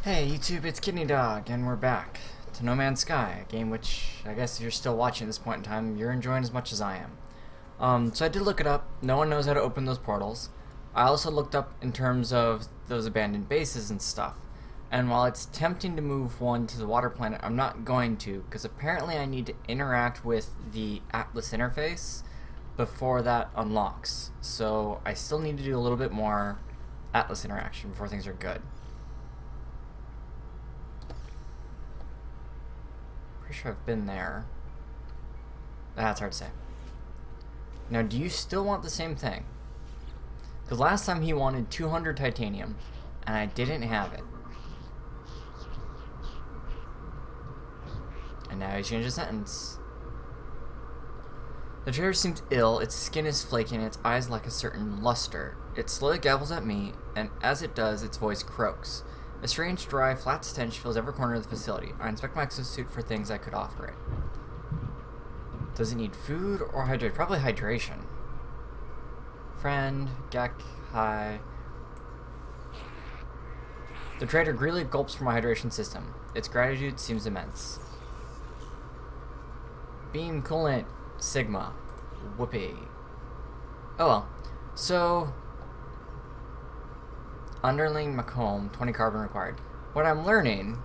Hey YouTube, it's Kidneydog, and we're back to No Man's Sky, a game which, I guess if you're still watching at this point in time, you're enjoying as much as I am. So I did look it up. No one knows how to open those portals. I also looked up in terms of those abandoned bases and stuff. And while it's tempting to move one to the water planet, I'm not going to, because apparently I need to interact with the Atlas interface before that unlocks. So I still need to do a little bit more Atlas interaction before things are good. Pretty sure I've been there. That's hard to say. Now, do you still want the same thing? Because last time he wanted 200 titanium, and I didn't have it. And now he's changed his sentence. The trader seems ill, its skin is flaky, and its eyes lack a certain luster. It slowly gabbles at me, and as it does, its voice croaks. A strange, dry, flat stench fills every corner of the facility. I inspect my exosuit for things I could offer it. Does it need food or hydration? Probably hydration. Friend, Gek, hi. The trader greedily gulps from my hydration system. Its gratitude seems immense. Beam coolant, Sigma. Whoopee. Oh well. So, underling Macomb, 20 carbon required. What I'm learning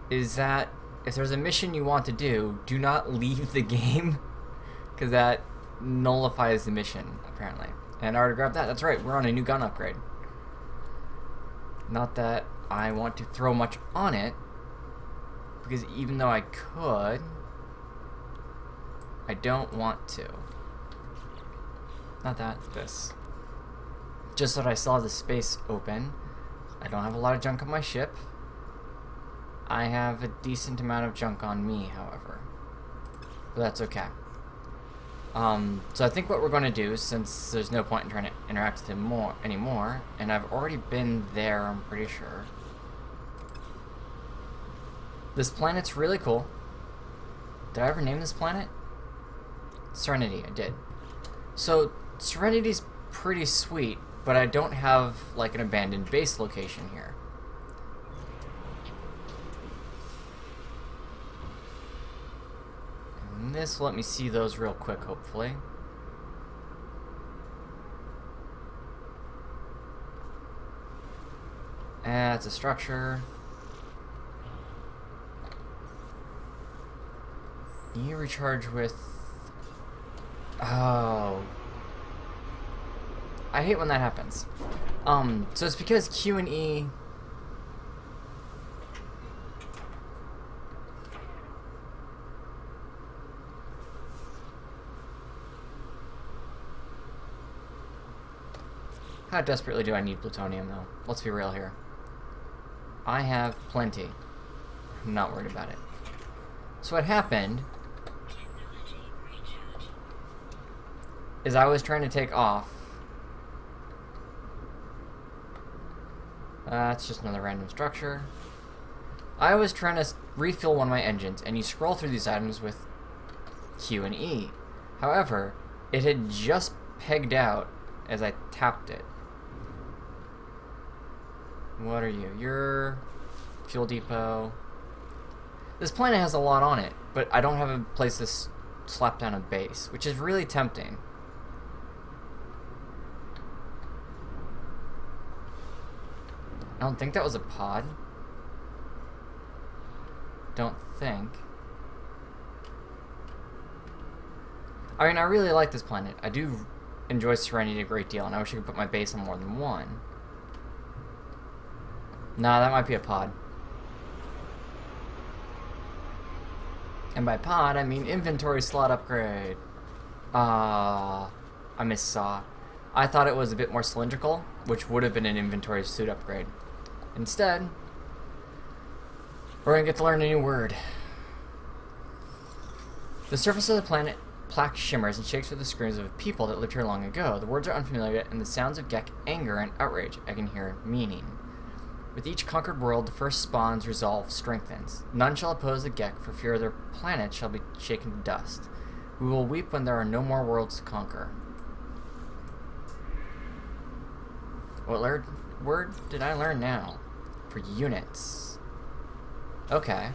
is that if there's a mission you want to do not leave the game, because that nullifies the mission, apparently. And I already grabbed that. That's right, we're on a new gun upgrade. Not that I want to throw much on it, because even though I could, I don't want to. Not that, this. Just so that I still have the space open. I don't have a lot of junk on my ship. I have a decent amount of junk on me, however. But that's okay. So I think what we're going to do, since there's no point in trying to interact with him anymore, and I've already been there, I'm pretty sure. This planet's really cool. Did I ever name this planet? Serenity, I did. So, Serenity's pretty sweet, but I don't have, like, an abandoned base location here. And this will let me see those real quick, hopefully. It's a structure. You recharge with... Oh... I hate when that happens. So it's because Q and E... How desperately do I need plutonium, though? Let's be real here. I have plenty. I'm not worried about it. So what happened is I was trying to take off. That's just another random structure. I was trying to refill one of my engines, and you scroll through these items with Q and E. However, it had just pegged out as I tapped it. What are you? You're fuel depot. This planet has a lot on it, but I don't have a place to slap down a base, which is really tempting. I don't think that was a pod. Don't think. I mean, I really like this planet. I do enjoy Serenity a great deal, and I wish I could put my base on more than one. Nah, that might be a pod. And by pod, I mean inventory slot upgrade. I missaw. I thought it was a bit more cylindrical, which would have been an inventory suit upgrade. Instead, we're going to get to learn a new word. The surface of the planet plaque shimmers and shakes with the screams of people that lived here long ago. The words are unfamiliar, and the sounds of Gek anger and outrage I can hear meaning. With each conquered world, the first spawn's resolve strengthens. None shall oppose the Gek, for fear their planet shall be shaken to dust. We will weep when there are no more worlds to conquer. What word did I learn now? For units. Okay.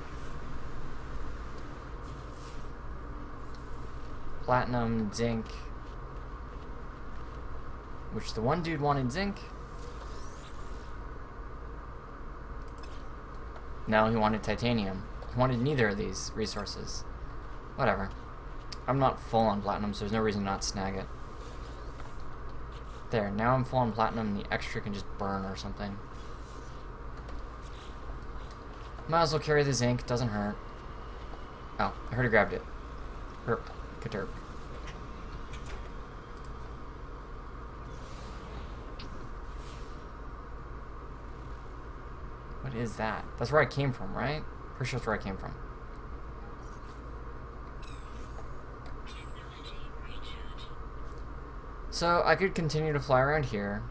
Platinum, zinc. Which the one dude wanted zinc. No, he wanted titanium. He wanted neither of these resources. Whatever. I'm not full on platinum, so there's no reason to not snag it. There, now I'm full on platinum, the extra can just burn or something. Might as well carry the zinc, doesn't hurt. Oh, I heard he grabbed it. Herp. Katerp. What is that? That's where I came from, right? Pretty sure that's where I came from. So, I could continue to fly around here.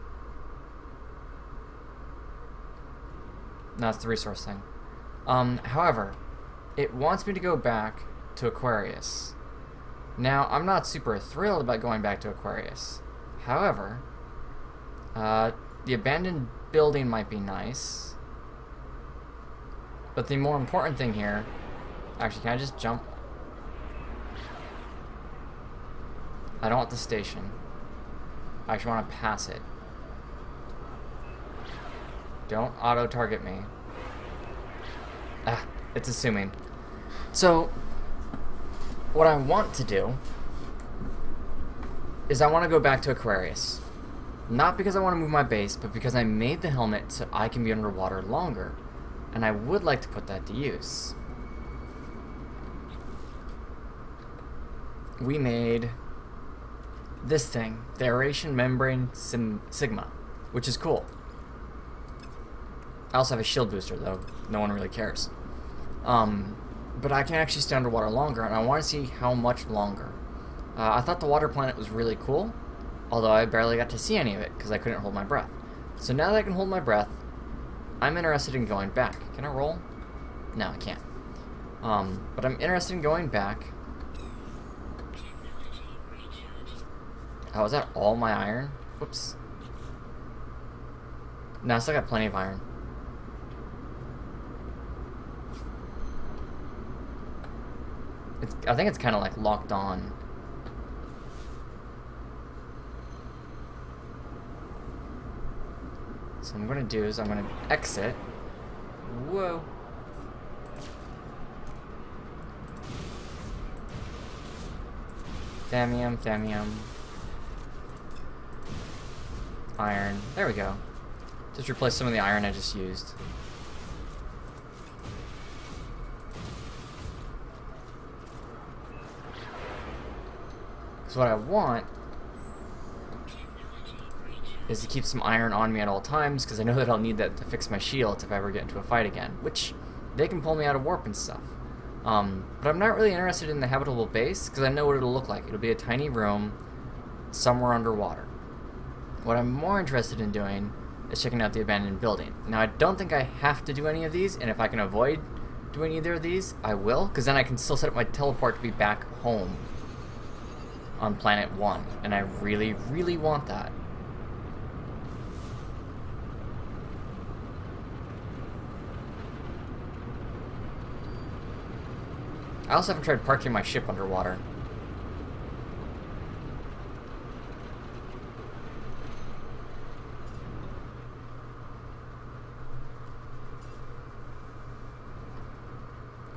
No, it's the resource thing. However, it wants me to go back to Aquarius. Now, I'm not super thrilled about going back to Aquarius. However, the abandoned building might be nice. But the more important thing here... Actually, can I just jump? I don't want the station. I actually want to pass it. Don't auto-target me. Ah, it's assuming. So, what I want to do is I want to go back to Aquarius. Not because I want to move my base, but because I made the helmet so I can be underwater longer. And I would like to put that to use. We made this thing, the aeration membrane sigma, which is cool. I also have a shield booster, though no one really cares. But I can actually stay underwater longer, and I want to see how much longer. I thought the water planet was really cool, although I barely got to see any of it because I couldn't hold my breath. So now that I can hold my breath, I'm interested in going back. Can I roll? No, I can't. But I'm interested in going back. Oh, is that all my iron? Whoops. No, I still got plenty of iron. I think it's kind of like locked on. So what I'm going to do is I'm going to exit. Whoa. Thamium, thamium. Iron. There we go. Just replace some of the iron I just used. So what I want is to keep some iron on me at all times, because I know that I'll need that to fix my shields if I ever get into a fight again, which they can pull me out of warp and stuff. But I'm not really interested in the habitable base, because I know what it'll look like. It'll be a tiny room somewhere underwater. What I'm more interested in doing is checking out the abandoned building. Now, I don't think I have to do any of these, and if I can avoid doing either of these, I will, because then I can still set up my teleport to be back home on planet 1, and I really, really want that. I also haven't tried parking my ship underwater.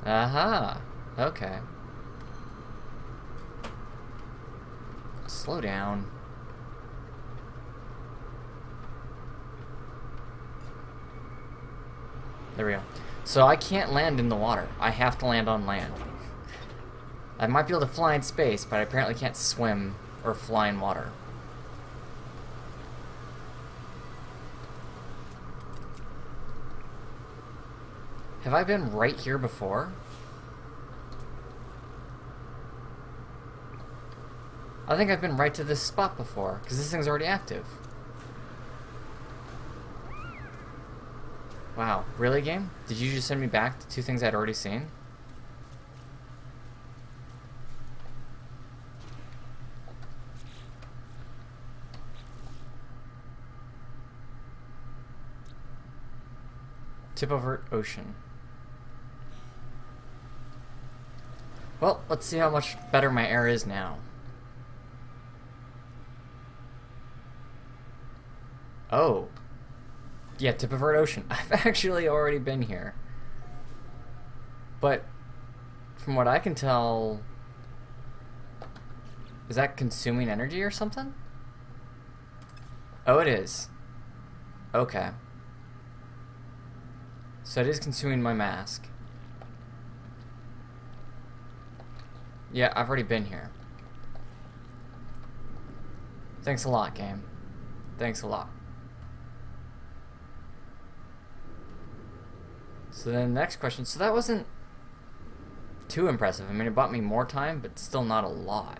Aha! Okay. Slow down. There we go. So I can't land in the water. I have to land on land. I might be able to fly in space, but I apparently can't swim or fly in water. Have I been right here before? I think I've been right to this spot before, because this thing's already active. Wow, really, game? Did you just send me back to two things I'd already seen? Tip over ocean. Well, let's see how much better my air is now. Oh. Yeah, tip of ocean. I've actually already been here. But from what I can tell, is that consuming energy or something? Oh, it is. Okay. So it is consuming my mask. Yeah, I've already been here. Thanks a lot, game. Thanks a lot. So then the next question, so that wasn't too impressive. I mean, it bought me more time, but still not a lot.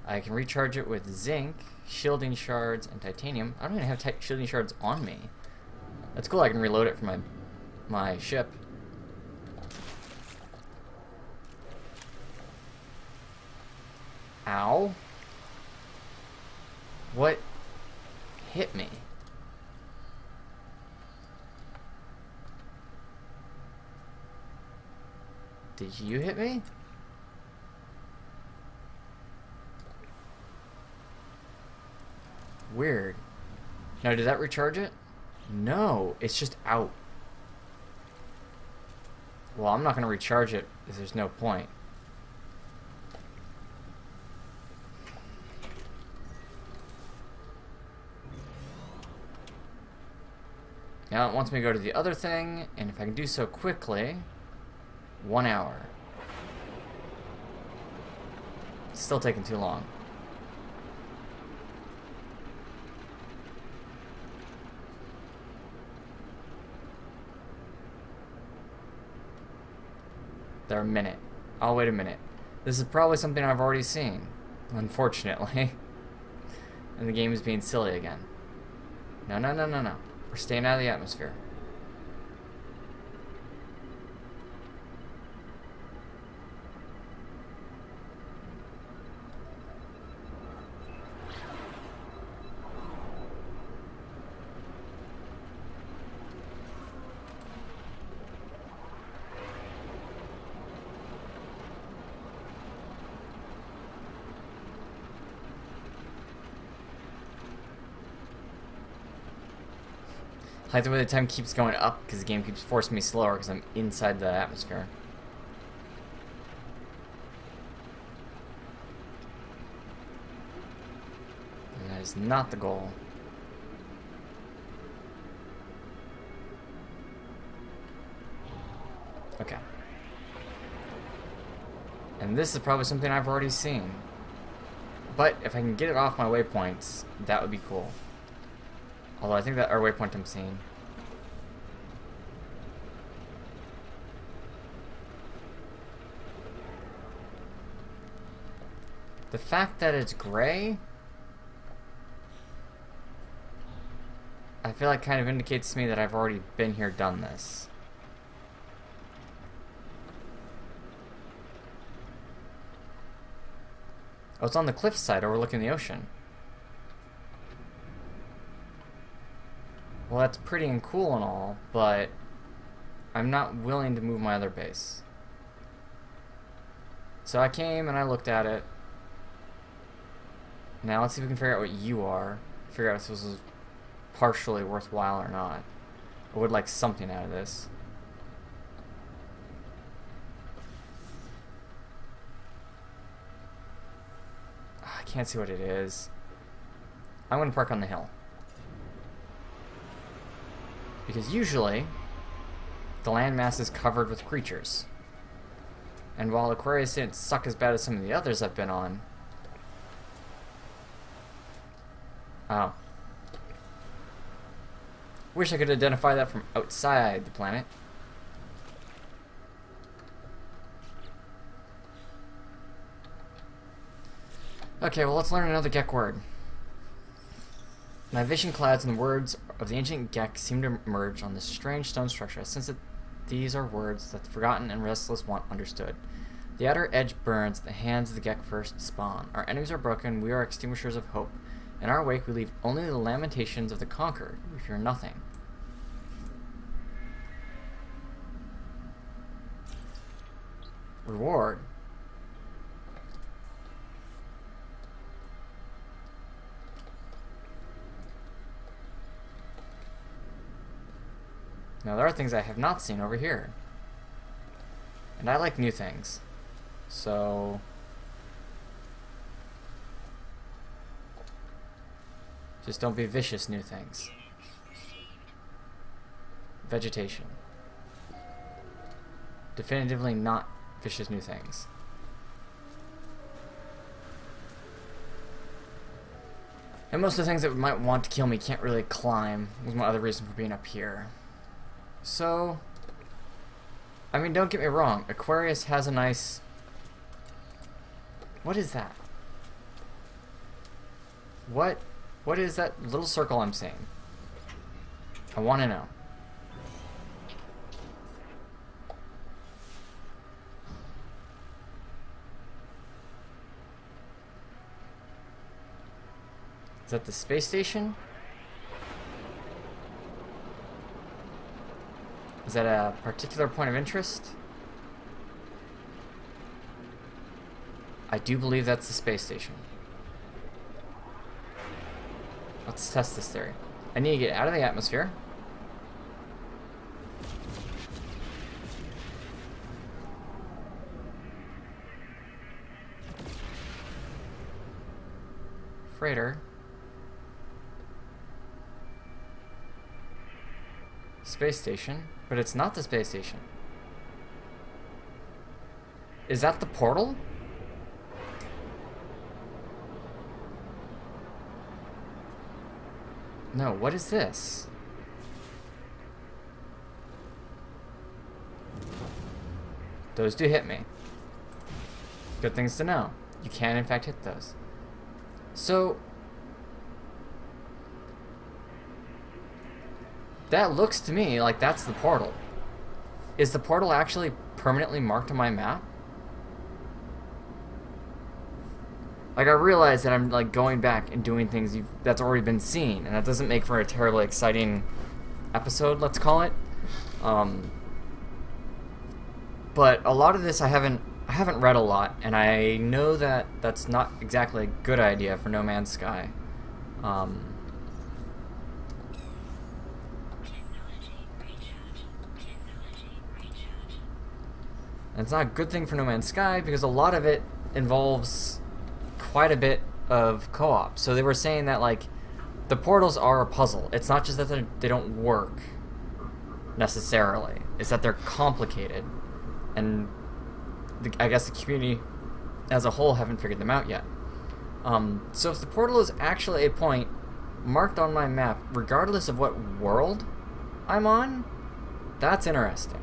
I can recharge it with zinc, shielding shards, and titanium. I don't even have shielding shards on me. That's cool, I can reload it from my ship. Ow. What hit me? Did you hit me? Weird. Now, did that recharge it? No, it's just out. Well, I'm not going to recharge it if there's no point. Now it wants me to go to the other thing, and if I can do so quickly, 1 hour. It's still taking too long. They're a minute. Oh, wait a minute. This is probably something I've already seen, unfortunately. And the game is being silly again. No, no, no, no, no. We're staying out of the atmosphere. I like the way the time keeps going up because the game keeps forcing me slower because I'm inside the atmosphere. And that is not the goal. Okay. And this is probably something I've already seen. But if I can get it off my waypoints, that would be cool. Although I think that our waypoint I'm seeing. The fact that it's gray, I feel like kind of indicates to me that I've already been here, done this. Oh, it's on the cliffside overlooking the ocean. Well, that's pretty and cool and all, but I'm not willing to move my other base. So I came and I looked at it. Now let's see if we can figure out what you are. Figure out if this is partially worthwhile or not. I would like something out of this. I can't see what it is. I'm going to park on the hill. Because usually, the landmass is covered with creatures. And while Aquarius didn't suck as bad as some of the others I've been on... Oh. Wish I could identify that from outside the planet. Okay, well, let's learn another Gek word. My vision clouds and the words of the ancient Gek seem to emerge on this strange stone structure. I sense that these are words that the forgotten and restless want understood. The outer edge burns at the hands of the Gek first spawn. Our enemies are broken, we are extinguishers of hope. In our wake we leave only the lamentations of the conquered. We fear nothing. Reward. Now there are things I have not seen over here. And I like new things. So just don't be vicious new things. Vegetation. Definitively not vicious new things. And most of the things that might want to kill me can't really climb, was my other reason for being up here. So, I mean, don't get me wrong, Aquarius has a nice... What is that? What is that little circle I'm seeing? I want to know. Is that the space station? Is that a particular point of interest? I do believe that's the space station. Let's test this theory. I need to get out of the atmosphere. Freighter. Space station, but it's not the space station. Is that the portal? No, what is this? Those do hit me. Good things to know. You can in fact hit those. So that looks to me like that's the portal. Is the portal actually permanently marked on my map? Like, I realize that I'm like going back and doing things that's already been seen, and that doesn't make for a terribly exciting episode, let's call it. But a lot of this I haven't read a lot, and I know that that's not exactly a good idea for No Man's Sky. And it's not a good thing for No Man's Sky because a lot of it involves quite a bit of co-op. So they were saying that, like, the portals are a puzzle. It's not just that they don't work necessarily. It's that they're complicated. And I guess the community as a whole haven't figured them out yet. So if the portal is actually a point marked on my map, regardless of what world I'm on, that's interesting.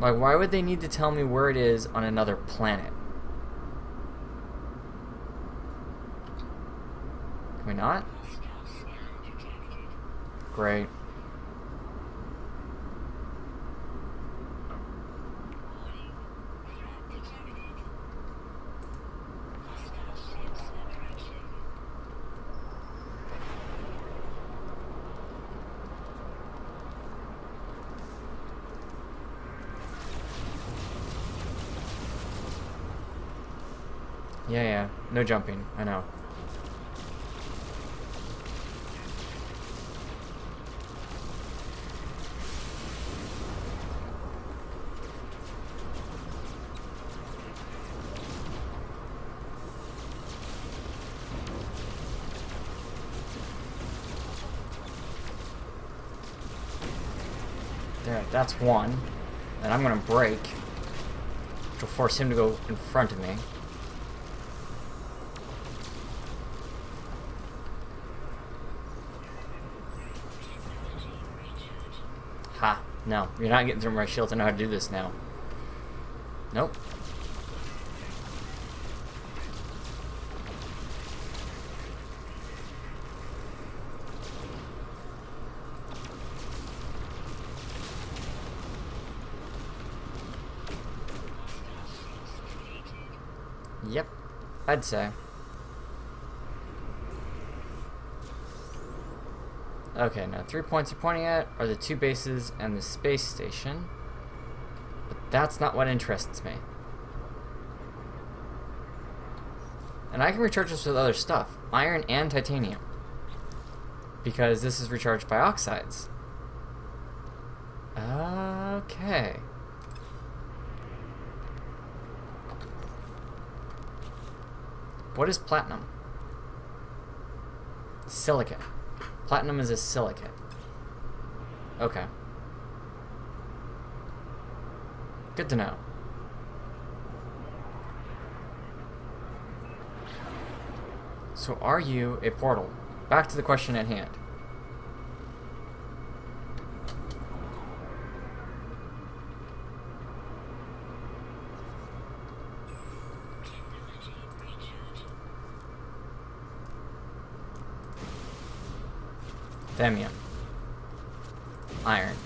Like, why would they need to tell me where it is on another planet? Can we not? Great. Yeah, no jumping, I know. There, that's one. And I'm gonna break, which will force him to go in front of me. Ha! No, you're not getting through my shield. I know how to do this now. Nope. Yep, I'd say. Okay, now 3 points you're pointing at are the 2 bases and the space station. But that's not what interests me. And I can recharge this with other stuff. Iron and titanium. Because this is recharged by oxides. Okay. What is platinum? Silicate. Platinum is a silicate. Okay. Good to know. So are you a portal? Back to the question at hand. Themium. Iron.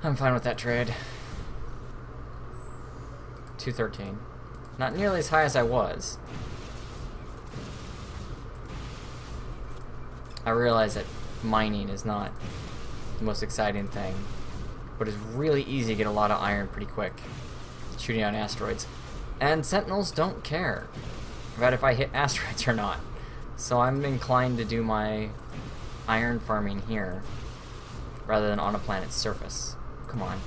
I'm fine with that trade. 213. Not nearly as high as I was. I realize that mining is not the most exciting thing, but it's really easy to get a lot of iron pretty quick shooting on asteroids. And Sentinels don't care about if I hit asteroids or not. So I'm inclined to do my iron farming here rather than on a planet's surface. Come on.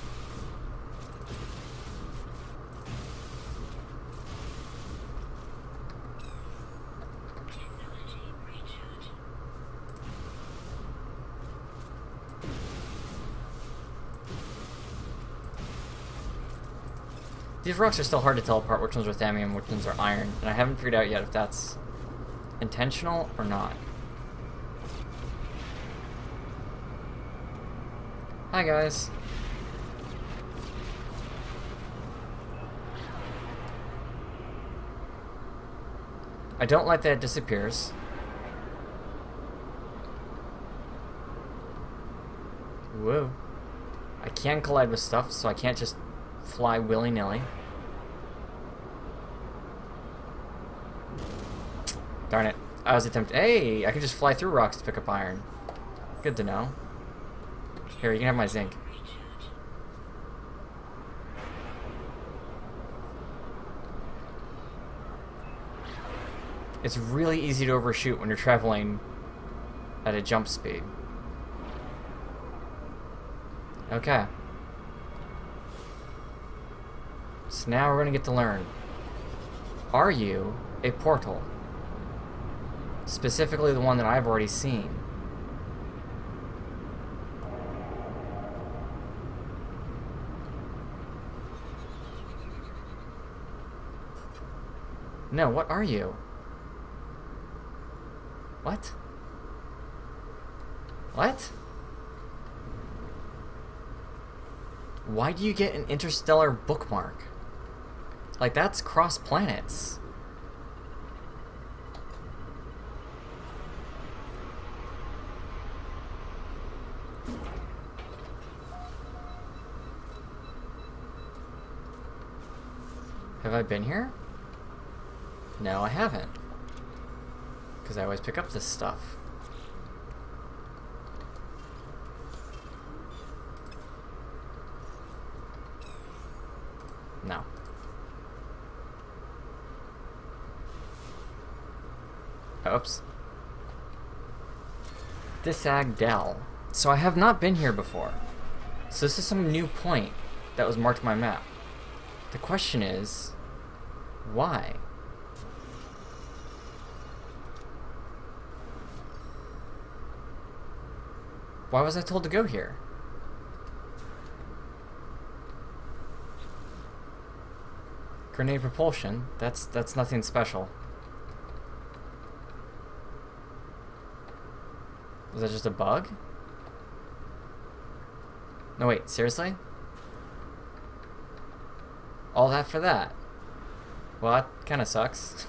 These rocks are still hard to tell apart which ones are thamium, which ones are iron, and I haven't figured out yet if that's intentional or not. Hi guys. I don't like that it disappears. Whoa. I can collide with stuff, so I can't just fly willy-nilly. Darn it. I was attempting. Hey, I can just fly through rocks to pick up iron. Good to know. Here, you can have my zinc. It's really easy to overshoot when you're traveling at a jump speed. Okay. So now we're gonna get to learn. Are you a portal? Specifically the one that I've already seen. No, what are you? What? What? Why do you get an interstellar bookmark? Like, that's cross planets. Have I been here? No, I haven't. Because I always pick up this stuff. No. Oops. Disagdel. So I have not been here before. So this is some new point that was marked on my map. The question is, why? Why was I told to go here? Grenade propulsion? That's nothing special. Was that just a bug? No, wait, seriously? All that for that? Well, that kinda sucks.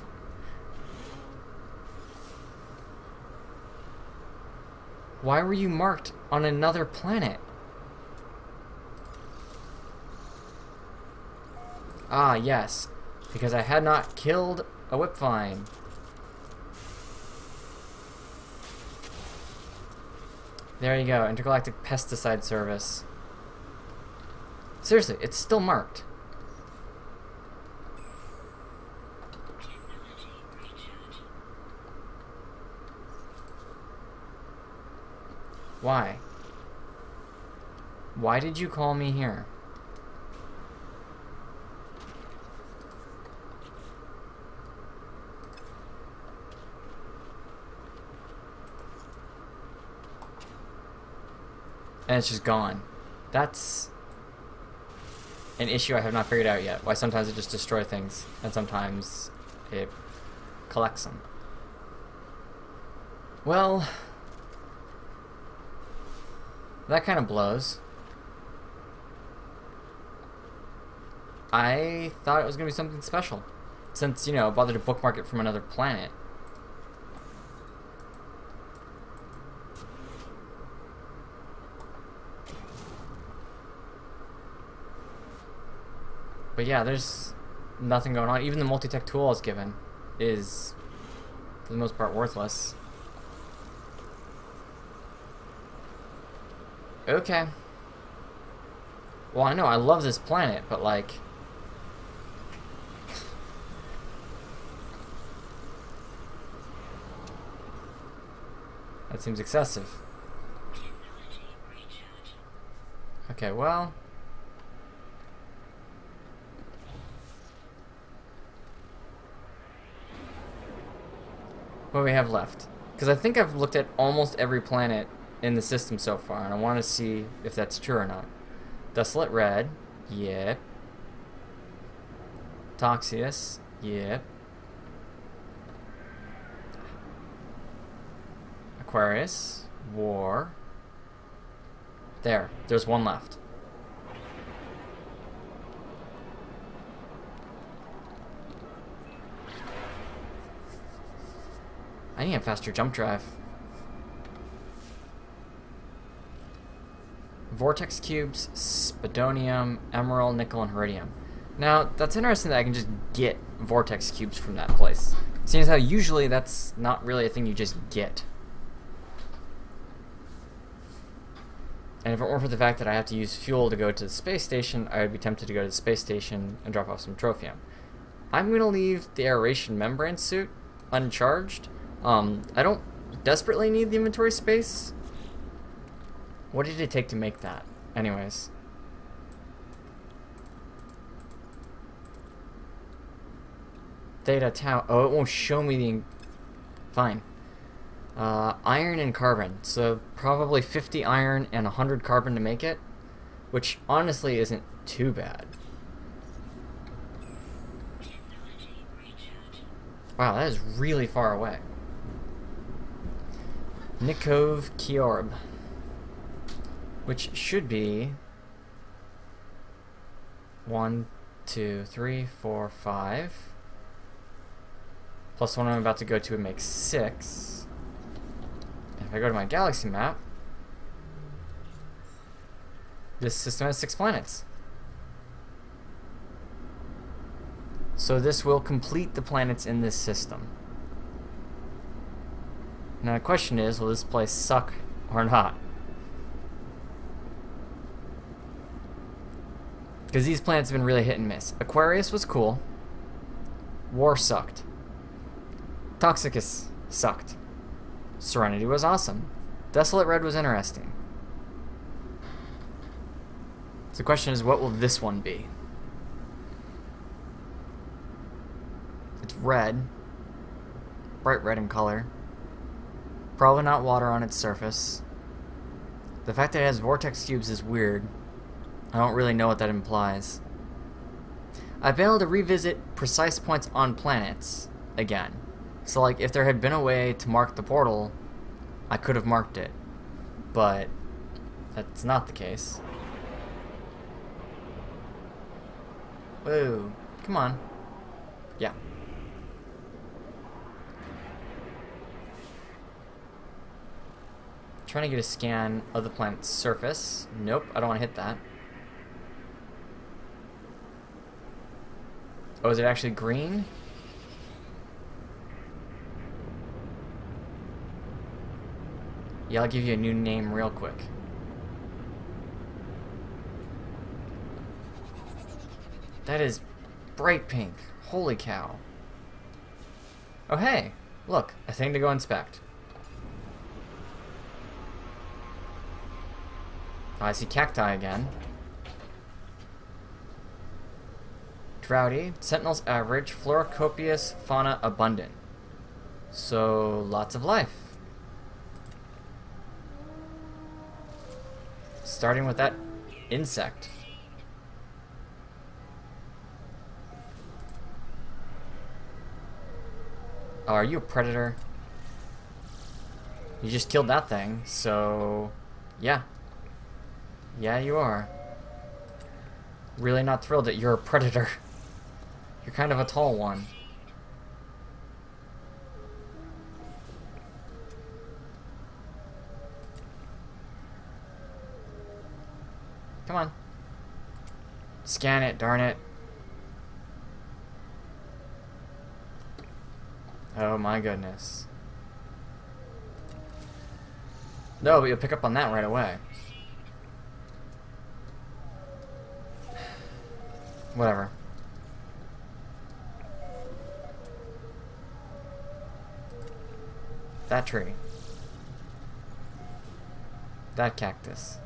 Why were you marked on another planet? Ah, yes. Because I had not killed a whipvine. There you go, Intergalactic Pesticide Service. Seriously, it's still marked. Why? Why did you call me here? And it's just gone. That's an issue I have not figured out yet. Why sometimes it just destroys things, and sometimes it collects them. Well, that kind of blows. I thought it was going to be something special, since, you know, bothered to bookmark it from another planet. But yeah, there's nothing going on. Even the multi-tech tool I was given is, for the most part, worthless. Okay. Well, I know, I love this planet, but like... that seems excessive. Okay, well... what do we have left? Because I think I've looked at almost every planet in the system so far, and I want to see if that's true or not. Desolate Red, yep. Toxius, yep. Aquarius, War. There's one left. I need a faster jump drive. Vortex cubes, spadonium, emerald, nickel, and iridium. Now, that's interesting that I can just get vortex cubes from that place. Seeing as how usually that's not really a thing you just get. And if it weren't for the fact that I have to use fuel to go to the space station, I would be tempted to go to the space station and drop off some trophium. I'm going to leave the aeration membrane suit uncharged. I don't desperately need the inventory space. What did it take to make that? Anyways. Theta Tau. Oh, it won't show me the... fine. Iron and carbon. So probably 50 iron and 100 carbon to make it. Which honestly isn't too bad. Wow, that is really far away. Megawrite-Kidneydog, which should be 1, 2, 3, 4, 5. Plus one I'm about to go to would make 6. And if I go to my galaxy map, this system has 6 planets. So this will complete the planets in this system. Now the question is, will this place suck or not? Because these planets have been really hit and miss. Aquarius was cool. War sucked. Toxicus sucked. Serenity was awesome. Desolate Red was interesting. So the question is, what will this one be? It's red. Bright red in color. Probably not water on its surface. The fact that it has vortex cubes is weird. I don't really know what that implies. I've been able to revisit precise points on planets again. So like if there had been a way to mark the portal, I could have marked it. But that's not the case. Whoa, come on. Yeah. Trying to get a scan of the planet's surface. Nope, I don't want to hit that. Oh, is it actually green? Yeah, I'll give you a new name real quick. That is bright pink. Holy cow. Oh, hey. Look, a thing to go inspect. Oh, I see cacti again. Droughty. Sentinels average. Flora copious. Fauna abundant. So, lots of life. Starting with that insect. Oh, are you a predator? You just killed that thing, so... yeah. Yeah, you are. Really not thrilled that you're a predator. You're kind of a tall one. Come on. Scan it, darn it. Oh my goodness. No, but you'll pick up on that right away. Whatever. That tree. That cactus.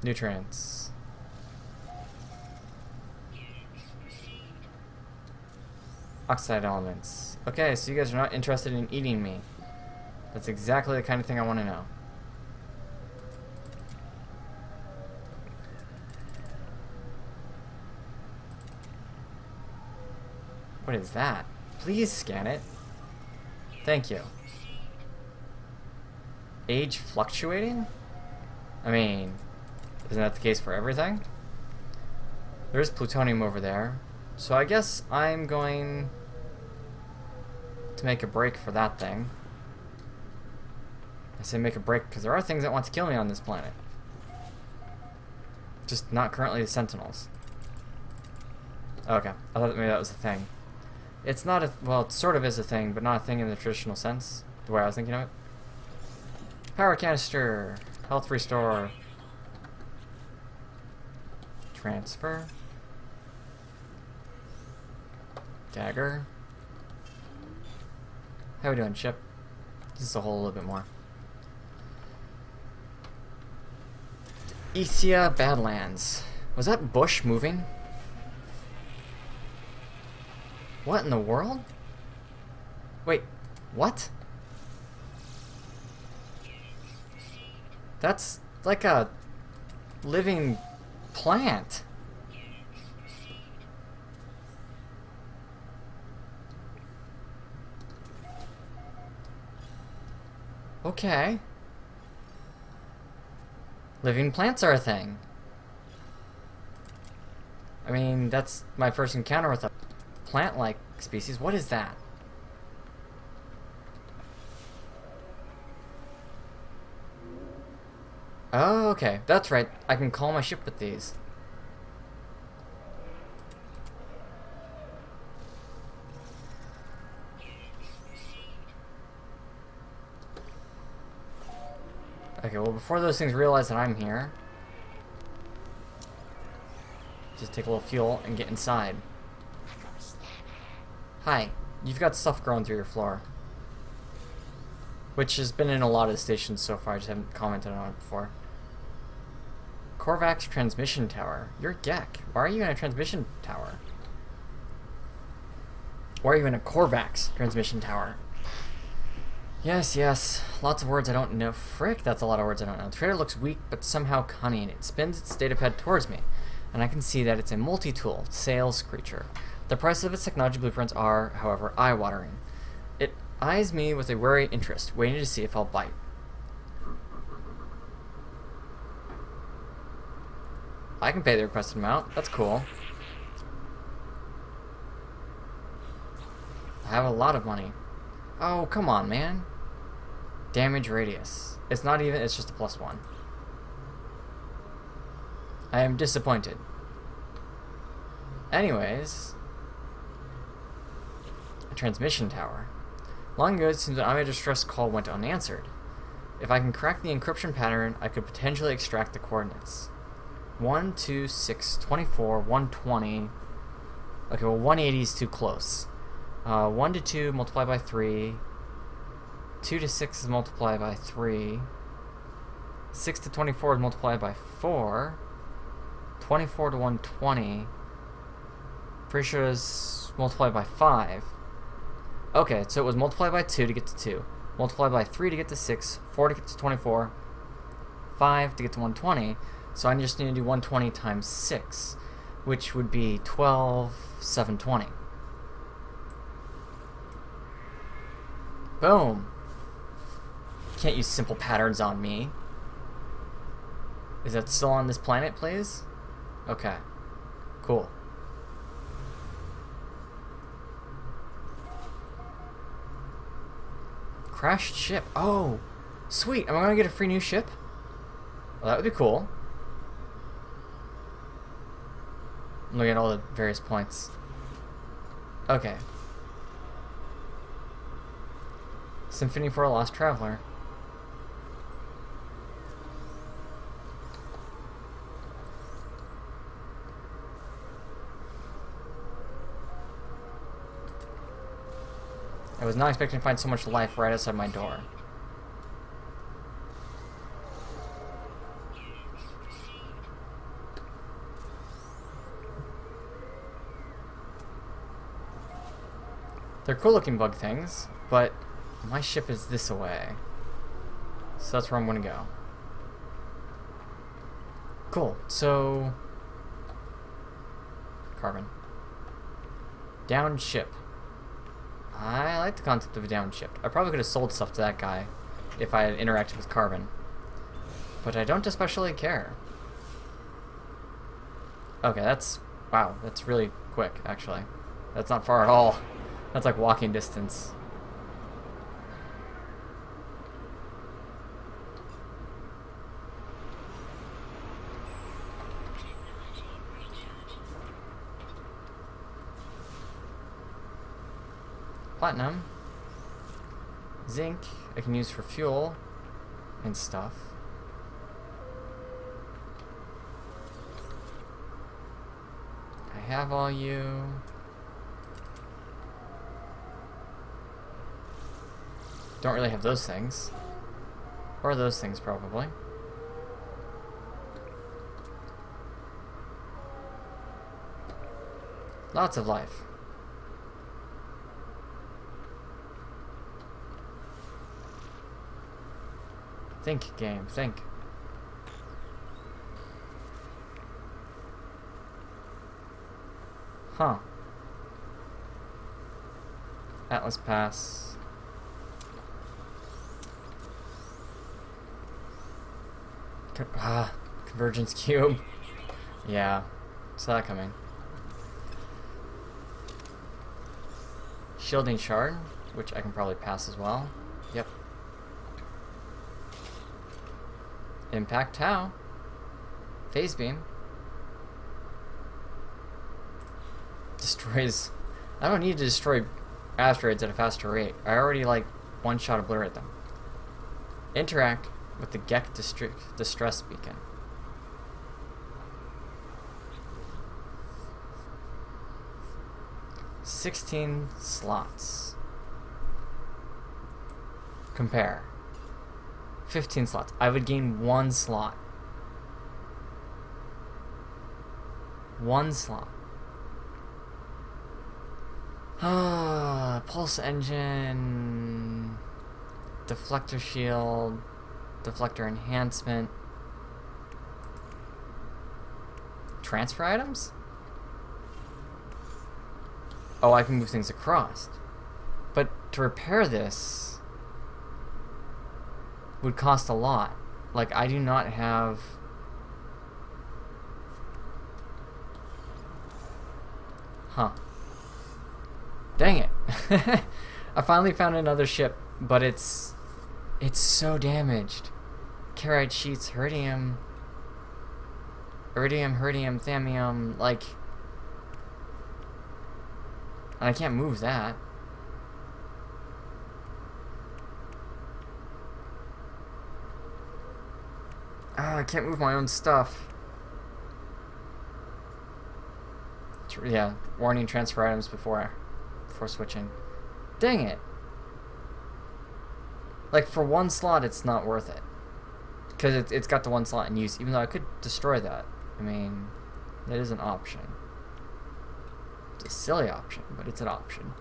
Nutrients. Oxide elements. Okay, so you guys are not interested in eating me. That's exactly the kind of thing I want to know. What is that? Please scan it. Thank you. Age fluctuating? I mean, isn't that the case for everything? There's plutonium over there. So I guess I'm going to make a break for that thing. I say make a break because there are things that want to kill me on this planet. Just not currently the Sentinels. Okay, I thought maybe that was a thing. It's not a, well, it sort of is a thing, but not a thing in the traditional sense, the way I was thinking of it. Power canister, health restore, transfer, dagger. How we doing, Chip? Just a whole little bit more. Isia Badlands. Was that bush moving? What in the world? Wait, what? That's like a living plant. Okay. Living plants are a thing. I mean, that's my first encounter with a plant-like species. What is that? Oh, okay. That's right. I can call my ship with these. Okay, well, before those things realize that I'm here, just take a little fuel and get inside. Hi, you've got stuff growing through your floor. Which has been in a lot of the stations so far, I just haven't commented on it before. Korvax transmission tower. You're Gek. Why are you in a transmission tower? Why are you in a Korvax transmission tower? Yes, yes. Lots of words I don't know. Frick, that's a lot of words I don't know. The trader looks weak, but somehow cunning. It spins its datapad towards me, and I can see that it's a multi-tool sales creature. The prices of its technology blueprints are, however, eye-watering. It eyes me with a wary interest, waiting to see if I'll bite. I can pay the requested amount. That's cool. I have a lot of money. Oh, come on, man. Damage radius. It's not even, it's just a +1. I am disappointed. Anyways. A transmission tower. Long ago, it seems that my distress call went unanswered. If I can crack the encryption pattern, I could potentially extract the coordinates. 1, 2, 6, 24, 120. Okay, well 180 is too close. 1 to 2 multiplied by 3. 2 to 6 is multiplied by 3. 6 to 24 is multiplied by 4. 24 to 120. Pretty sure is multiplied by 5. Okay, so it was multiplied by 2 to get to 2. Multiplied by 3 to get to 6. 4 to get to 24. 5 to get to 120. So I just need to do 120 times 6, which would be 12,720. Boom. Can't use simple patterns on me. Is that still on this planet, please? Okay. Cool. Crashed ship. Oh, sweet. Am I gonna get a free new ship? Well, that would be cool. I'm looking at all the various points. Okay. Symphony for a Lost Traveler. I was not expecting to find so much life right outside my door. They're cool looking bug things, but my ship is this away. So that's where I'm gonna go. Cool, so... Carbon. Downed ship. I like the concept of a downed ship. I probably could have sold stuff to that guy if I had interacted with Carbon. But I don't especially care. Okay, that's... Wow, that's really quick, actually. That's not far at all. That's like walking distance. Platinum. Zinc, I can use for fuel and stuff. I have all you. Don't really have those things. Or those things, probably. Lots of life. Think, game, think. Huh. Atlas Pass. Convergence cube. Yeah, saw that coming. Shielding shard, which I can probably pass as well. Yep. Impact Tau. Phase beam. Destroys. I don't need to destroy asteroids at a faster rate. I already like one-shot obliterate them. Interact with the Gek distress beacon. $16 slots. Compare. 15 slots. I would gain 1 slot. 1 slot. Pulse engine. Deflector shield. Deflector enhancement. Transfer items? Oh, I can move things across. But to repair this would cost a lot. Like, I do not have Huh. Dang it. I finally found another ship, but it's so damaged. Carite sheets, iridium, thammium, like, and I can't move that. Ah, I can't move my own stuff. Yeah, warning, transfer items before switching. Dang it. Like, for one slot, it's not worth it. Because it's got the one slot in use, even though I could destroy that. I mean, that is an option. It's a silly option, but it's an option.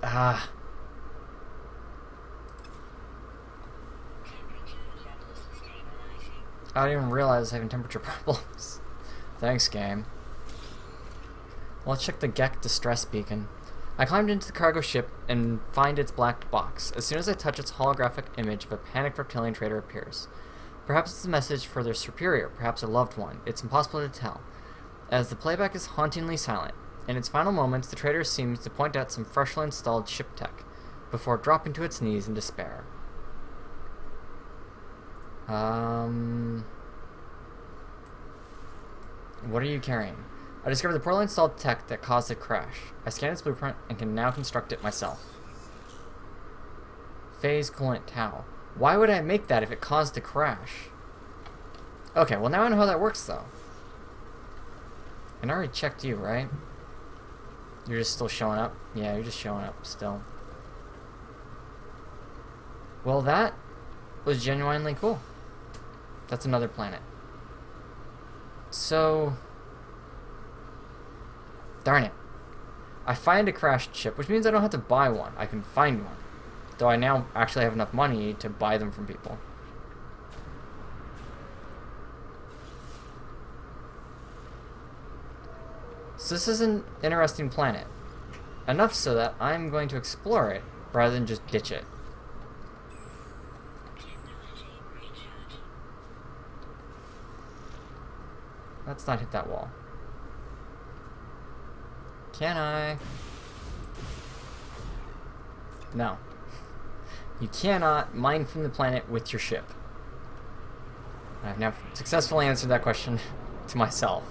Ah. I didn't even realize I was having temperature problems. Thanks, game. Well, let's check the Gek distress beacon. I climbed into the cargo ship and find its black box. As soon as I touch its holographic image of a panicked reptilian trader appears. Perhaps it's a message for their superior, perhaps a loved one. It's impossible to tell, as the playback is hauntingly silent. In its final moments, the trader seems to point out some freshly installed ship tech, before dropping to its knees in despair. What are you carrying? I discovered the poorly installed tech that caused the crash. I scanned its blueprint and can now construct it myself. Phase coolant Tau. Why would I make that if it caused the crash? Okay, well now I know how that works though. And I already checked you, right? You're just still showing up? Yeah, you're just showing up still. Well, that was genuinely cool. That's another planet. So, darn it. I find a crashed ship, which means I don't have to buy one. I can find one. Though I now actually have enough money to buy them from people. So this is an interesting planet. Enough so that I'm going to explore it rather than just ditch it. Let's not hit that wall. Can I? No. You cannot mine from the planet with your ship. I've now successfully answered that question to myself.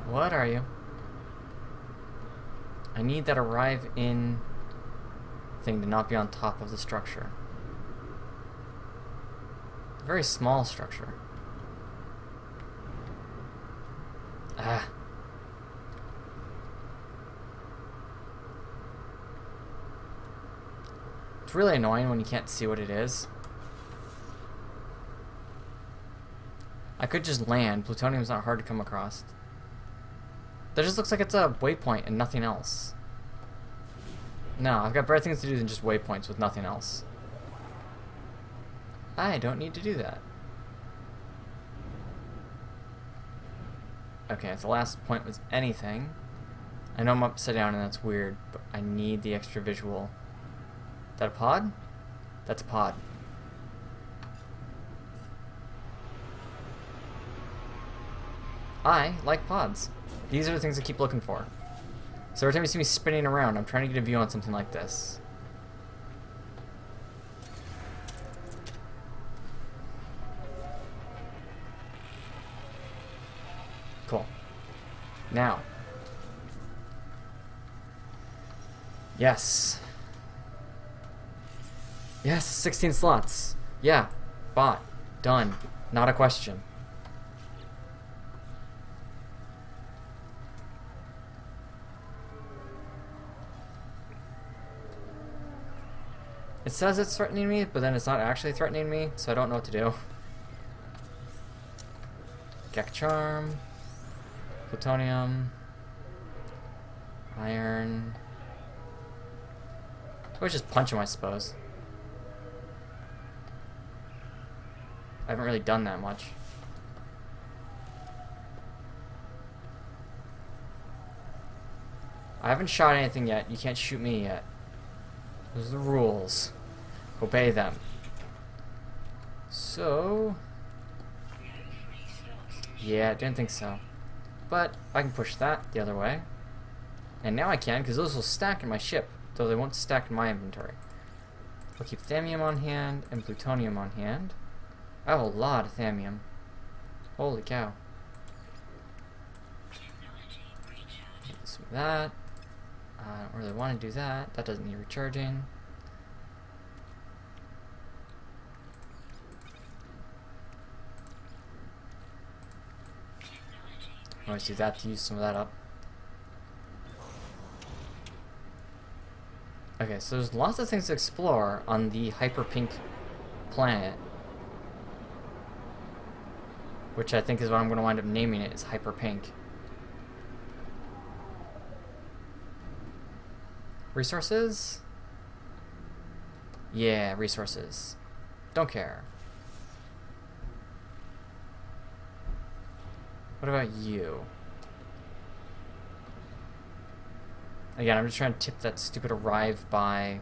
What are you? I need that arrive in thing to not be on top of the structure. A very small structure. Ah. It's really annoying when you can't see what it is. I could just land. Plutonium's not hard to come across. That just looks like it's a waypoint and nothing else. No, I've got better things to do than just waypoints with nothing else. I don't need to do that. Okay, if the last point was anything, I know I'm upside down and that's weird, but I need the extra visual. Is that a pod? That's a pod. I like pods. These are the things I keep looking for. So every time you see me spinning around, I'm trying to get a view on something like this. Cool. Now. Yes. Yes, 16 slots. Yeah. Bought. Done. Not a question. It says it's threatening me, but then it's not actually threatening me, so I don't know what to do. Gek Charm. Plutonium. Iron. I was just punch him, I suppose. I haven't really done that much. I haven't shot anything yet. You can't shoot me yet. Those are the rules. Obey them. So... yeah, didn't think so. But I can push that the other way. And now I can, because those will stack in my ship, though they won't stack in my inventory. I'll keep thamium on hand and plutonium on hand. I have a lot of thamium. Holy cow. Some of that. I don't really want to do that. That doesn't need recharging. I always do that to use some of that up. Okay, so there's lots of things to explore on the hyper-pink planet. Which I think is what I'm going to wind up naming it, is hyper-pink. Resources? Yeah, resources. Don't care. What about you? Again, I'm just trying to tip that stupid arrive by.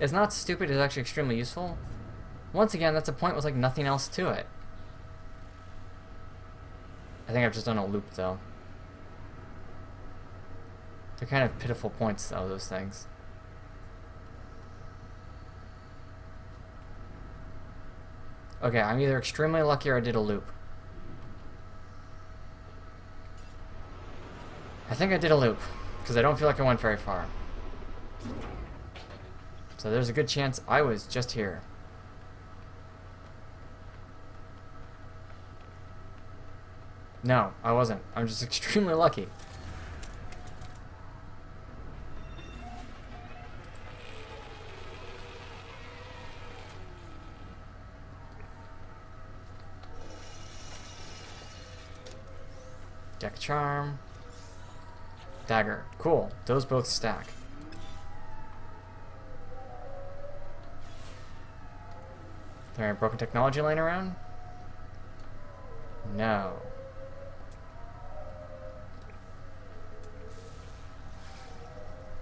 It's not stupid, it's actually extremely useful. Once again, that's a point with like nothing else to it. I think I've just done a loop though. They're kind of pitiful points though, those things. Okay, I'm either extremely lucky or I did a loop. I think I did a loop, because I don't feel like I went very far. So there's a good chance I was just here. No, I wasn't. I'm just extremely lucky. Deck charm. Dagger. Cool. Those both stack. There any broken technology laying around? No.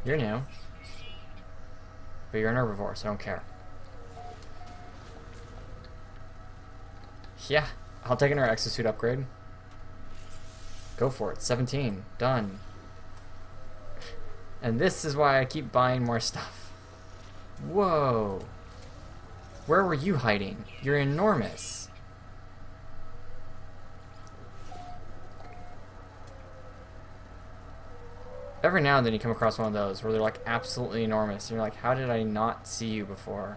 You're new. But you're an herbivore, so I don't care. Yeah, I'll take another exosuit upgrade. Go for it. 17. Done. And this is why I keep buying more stuff. Whoa. Where were you hiding? You're enormous. Every now and then you come across one of those where they're like absolutely enormous. And you're like, how did I not see you before?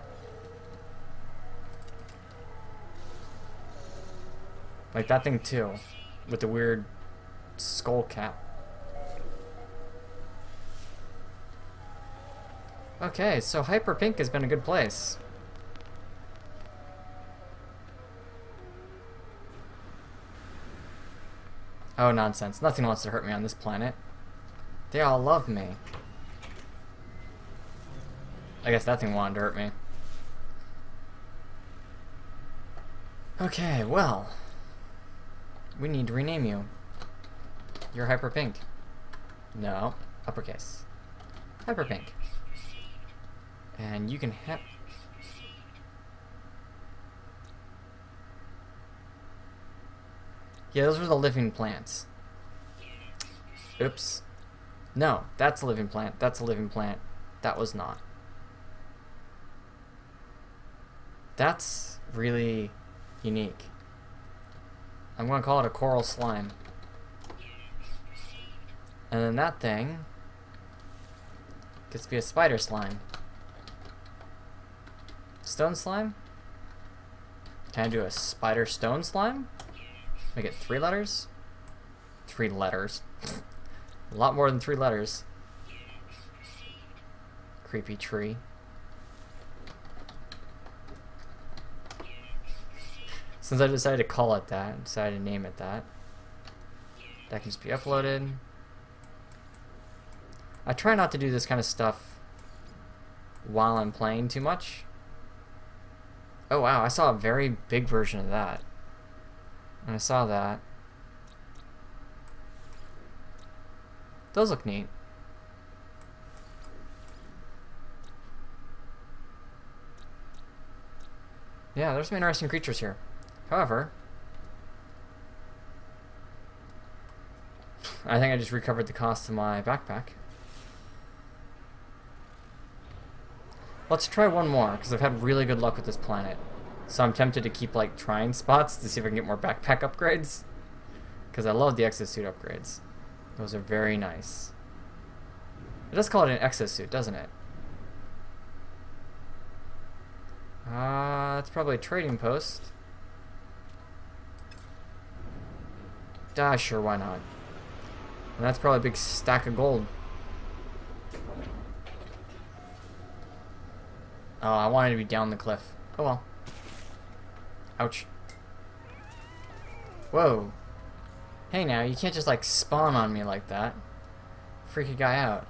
Like that thing too. With the weird skull cap. Okay, so Hyper Pink has been a good place. Oh, nonsense. Nothing wants to hurt me on this planet. They all love me. I guess that thing wanted to hurt me. Okay, well. We need to rename you. You're Hyper Pink. No, uppercase. Hyper Pink. And you can have... Yeah, those were the living plants. Oops. No, that's a living plant. That's a living plant. That was not. That's really unique. I'm going to call it a coral slime. And then that thing gets to be a spider slime. Stone slime? Can I do a spider stone slime? Make it 3 letters? 3 letters. A lot more than 3 letters. Creepy tree. Since I decided to call it that, I decided to name it that. That can just be uploaded. I try not to do this kind of stuff while I'm playing too much. Oh wow, I saw a very big version of that. And I saw that. Those look neat. Yeah, there's some interesting creatures here. However, I think I just recovered the cost of my backpack. Let's try one more, because I've had really good luck with this planet. So I'm tempted to keep, like, trying spots to see if I can get more backpack upgrades. Because I love the exosuit upgrades. Those are very nice. It does call it an exosuit, doesn't it? It's probably a trading post. Ah, sure, why not? And that's probably a big stack of gold. Oh, I wanted to be down the cliff. Oh well. Ouch. Whoa. Hey now, you can't just like spawn on me like that. Freak a guy out.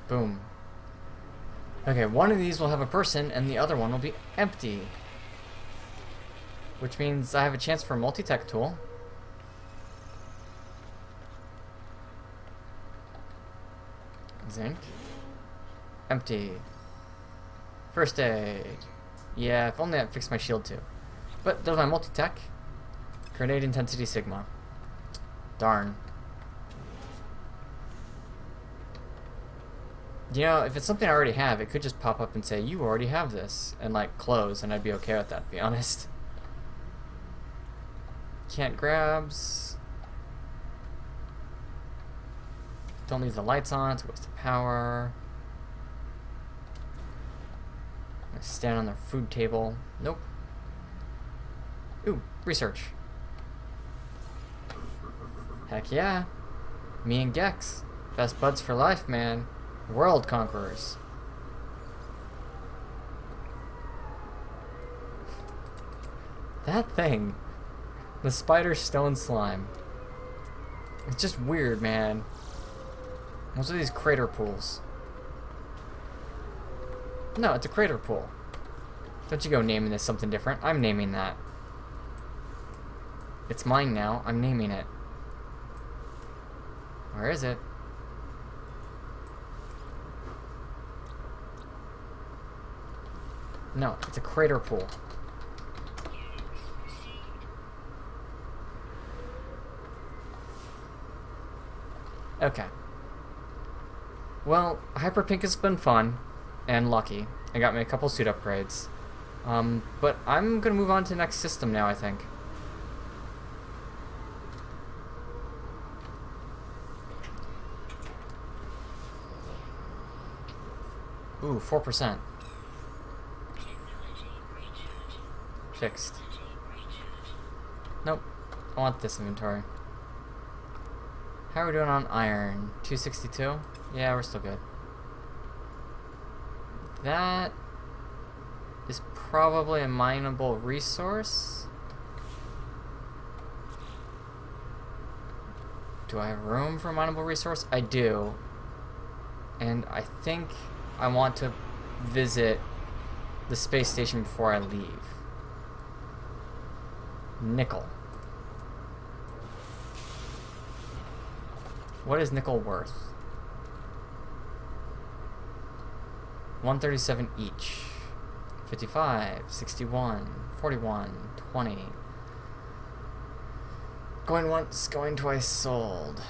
Boom. Okay, one of these will have a person and the other one will be empty. Which means I have a chance for a multi-tech tool. Zinc. Empty. First aid. Yeah, if only I fixed my shield too. But there's my multi-tech. Grenade intensity sigma. Darn. You know, if it's something I already have, it could just pop up and say, you already have this, and like close, and I'd be okay with that, to be honest. Can't grabs. Don't leave the lights on, so it goes to power. I'm gonna stand on the food table. Nope. Ooh, research. Heck yeah. Me and Gex. Best buds for life, man. World conquerors. That thing. The spider stone slime. It's just weird, man. What's with these crater pools? No, it's a crater pool. Don't you go naming this something different. I'm naming that. It's mine now. I'm naming it. Where is it? No, it's a crater pool. Okay. Well, Hyperpink has been fun and lucky. It got me a couple suit upgrades. But I'm gonna move on to the next system now, I think. Ooh, 4%. Fixed. Nope. I want this inventory. How are we doing on iron? 262? Yeah, we're still good. That is probably a mineable resource. Do I have room for a mineable resource? I do. And I think I want to visit the space station before I leave. Nickel. What is nickel worth? 137 each. 55, 61, 41, 20. Going once, going twice, sold.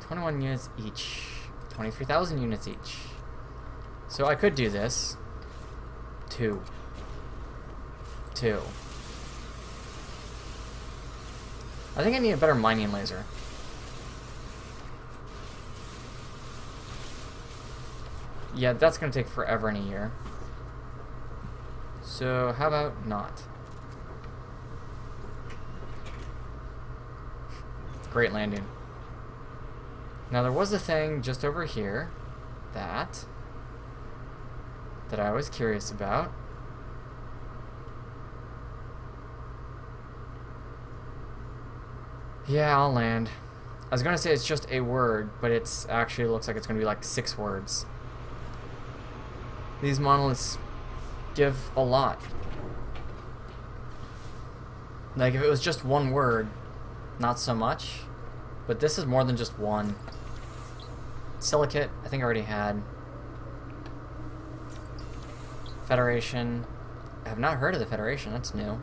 21 units each. 23,000 units each. So I could do this. Two. I think I need a better mining laser. Yeah, that's gonna take forever and a year. So how about not? Great landing. Now there was a thing just over here that I was curious about. Yeah, I'll land. I was gonna say it's just a word, but it's actually looks like it's gonna be like 6 words. These monoliths give a lot. Like if it was just one word, not so much. But this is more than just one. Silicate, I think I already had. Federation. I have not heard of the Federation. That's new.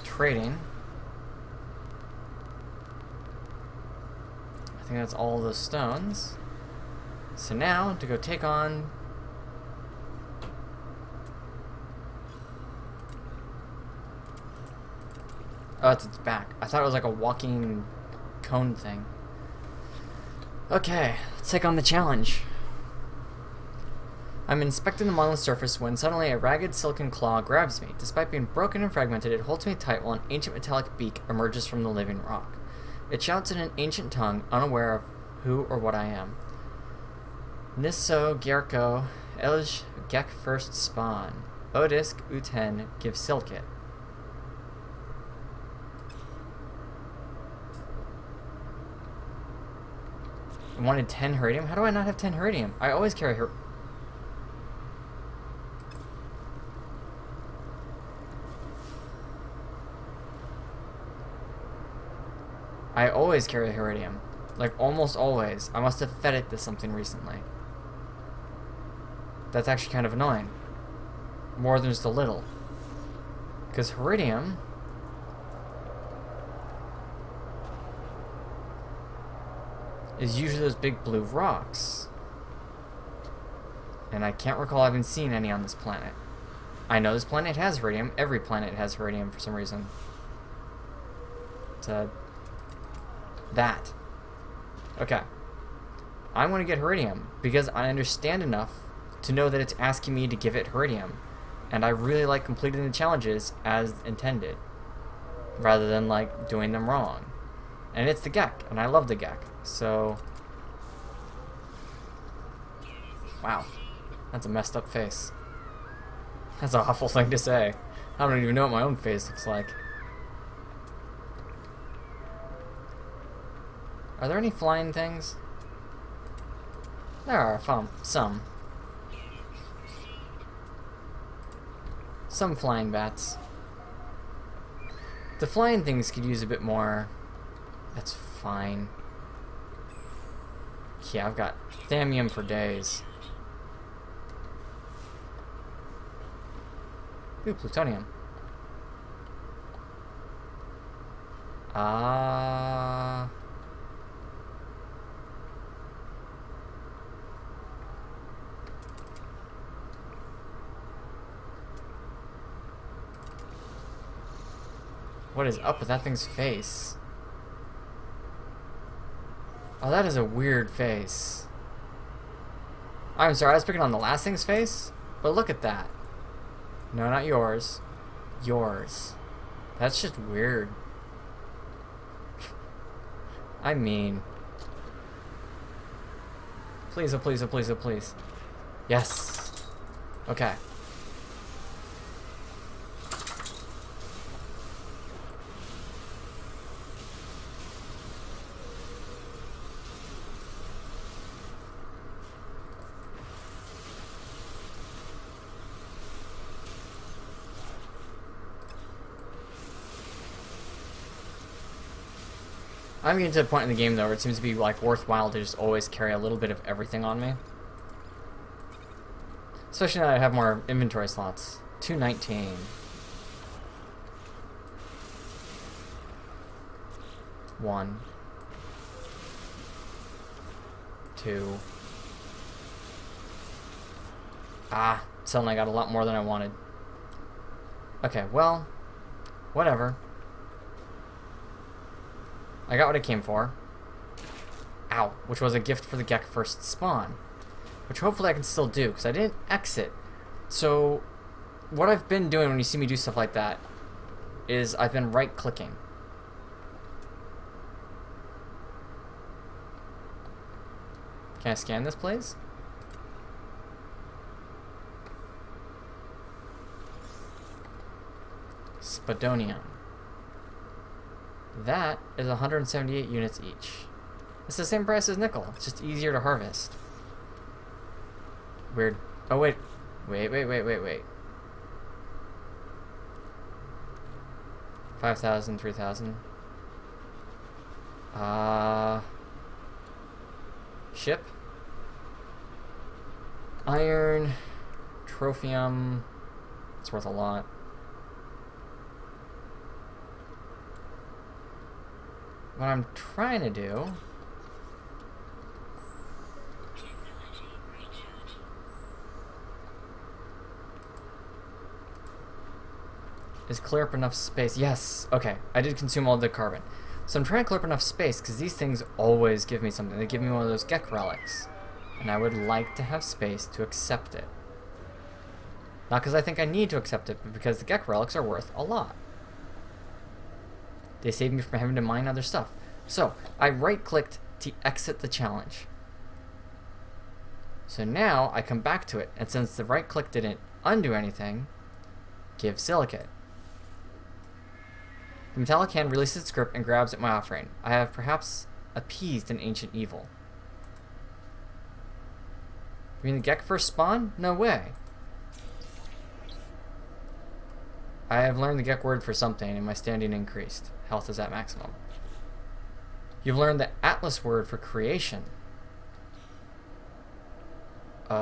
Trading. I think that's all those stones. So now, to go take on... Oh, it's its back. I thought it was like a walking cone thing. Okay, let's take on the challenge. I'm inspecting the monolith surface when suddenly a ragged silken claw grabs me. Despite being broken and fragmented, it holds me tight while an ancient metallic beak emerges from the living rock. It shouts in an ancient tongue, unaware of who or what I am. Nisso Gerko Elj Gek first spawn. Odisk Uten give Silkit. I wanted 10 Heridium? How do I not have 10 Heridium? I always carry her. I always carry Heridium. Like, almost always. I must have fed it to something recently. That's actually kind of annoying. More than just a little. Because Heridium... is usually those big blue rocks. And I can't recall having seen any on this planet. I know this planet has Heridium. Every planet has Heridium for some reason. That. Okay. I want to get Heridium because I understand enough to know that it's asking me to give it Heridium. And I really like completing the challenges as intended, rather than like doing them wrong. And it's the Gek, and I love the Gek. So, wow, that's a messed up face. That's an awful thing to say. I don't even know what my own face looks like. Are there any flying things? There are some. Some flying bats. The flying things could use a bit more. That's fine. Yeah, I've got thamium for days. Ooh, plutonium. What is up with that thing's face? Oh, that is a weird face. I'm sorry, I was picking on the last thing's face? But look at that. No, not yours. Yours. That's just weird. I mean... Please, oh please, oh please, oh please. Yes. Okay. I'm getting to the point in the game, though, where it seems to be, like, worthwhile to just always carry a little bit of everything on me. Especially now that I have more inventory slots. 219. 1. 2. Ah, suddenly I got a lot more than I wanted. Okay, well, whatever. I got what I came for. Ow. Which was a gift for the Gek first spawn. Which hopefully I can still do, because I didn't exit. So, what I've been doing when you see me do stuff like that is I've been right-clicking. Can I scan this, please? Spadonium. That is 178 units each. It's the same price as nickel. It's just easier to harvest. Weird. Oh, wait. Wait. 5,000, 3,000. Ship. Iron. Trophium. It's worth a lot. What I'm trying to do is clear up enough space. Yes, okay, I did consume all the carbon. So I'm trying to clear up enough space because these things always give me something. They give me one of those Gek relics. And I would like to have space to accept it. Not because I think I need to accept it, but because the Gek relics are worth a lot. They save me from having to mine other stuff. So, I right-clicked to exit the challenge. So now, I come back to it, and since the right-click didn't undo anything, give silicate. The metallic hand releases its grip and grabs at my offering. I have perhaps appeased an ancient evil. You mean the Gek first spawn? No way. I have learned the Gek word for something, and my standing increased. Health is at maximum. You've learned the Atlas word for creation. Oh.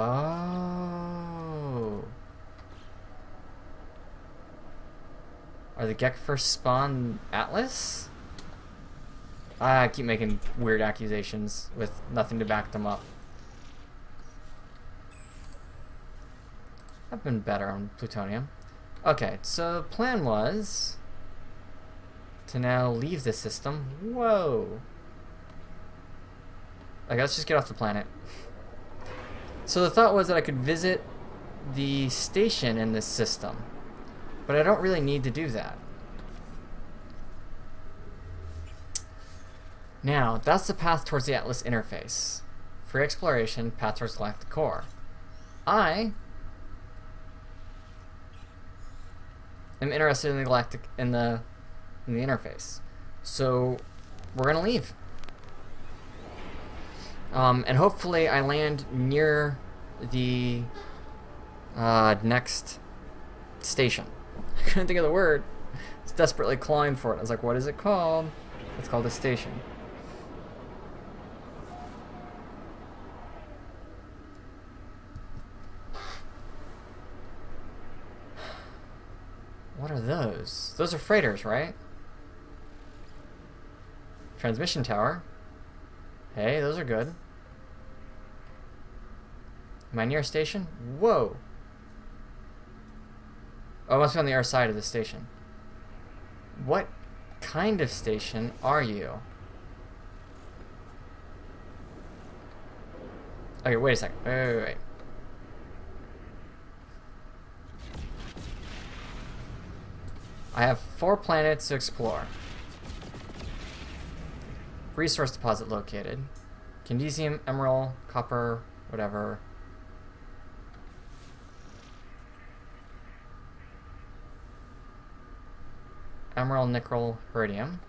Are the Gek first spawn Atlas? I keep making weird accusations with nothing to back them up. I've been better on plutonium. Okay, so the plan was to now leave the system. Whoa. Okay, let's just get off the planet. So the thought was that I could visit the station in this system, but I don't really need to do that. Now, that's the path towards the Atlas interface. Free exploration, path towards galactic core. I am interested in the galactic in the interface, so we're gonna leave. And hopefully I land near the next station. I couldn't think of the word. I was desperately clawing for it. I was like, what is it called? It's called a station. What are those? Those are freighters, right? Transmission tower. Hey, those are good. Am I near a station? Whoa! Oh, I must be on the other side of the station. What kind of station are you? Okay, wait a second. Wait. I have 4 planets to explore. Resource deposit located. Candesium, emerald, copper, whatever. Emerald, nickel, iridium.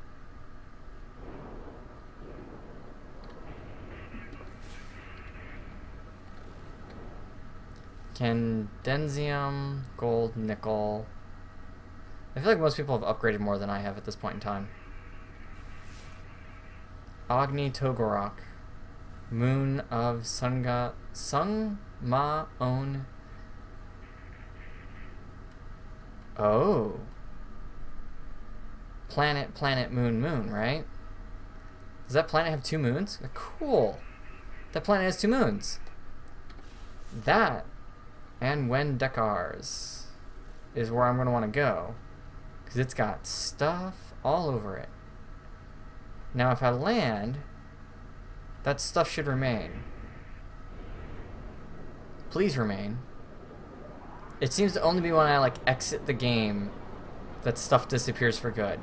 Candesium, gold, nickel. I feel like most people have upgraded more than I have at this point in time. Agni Togorok. Moon of Sung Ma On. Oh. Planet, moon, right? Does that planet have 2 moons? Cool. That planet has 2 moons. That and Wen Dekars is where I'm going to want to go. Because it's got stuff all over it. Now if I land, that stuff should remain. Please remain. It seems to only be when I like exit the game that stuff disappears for good.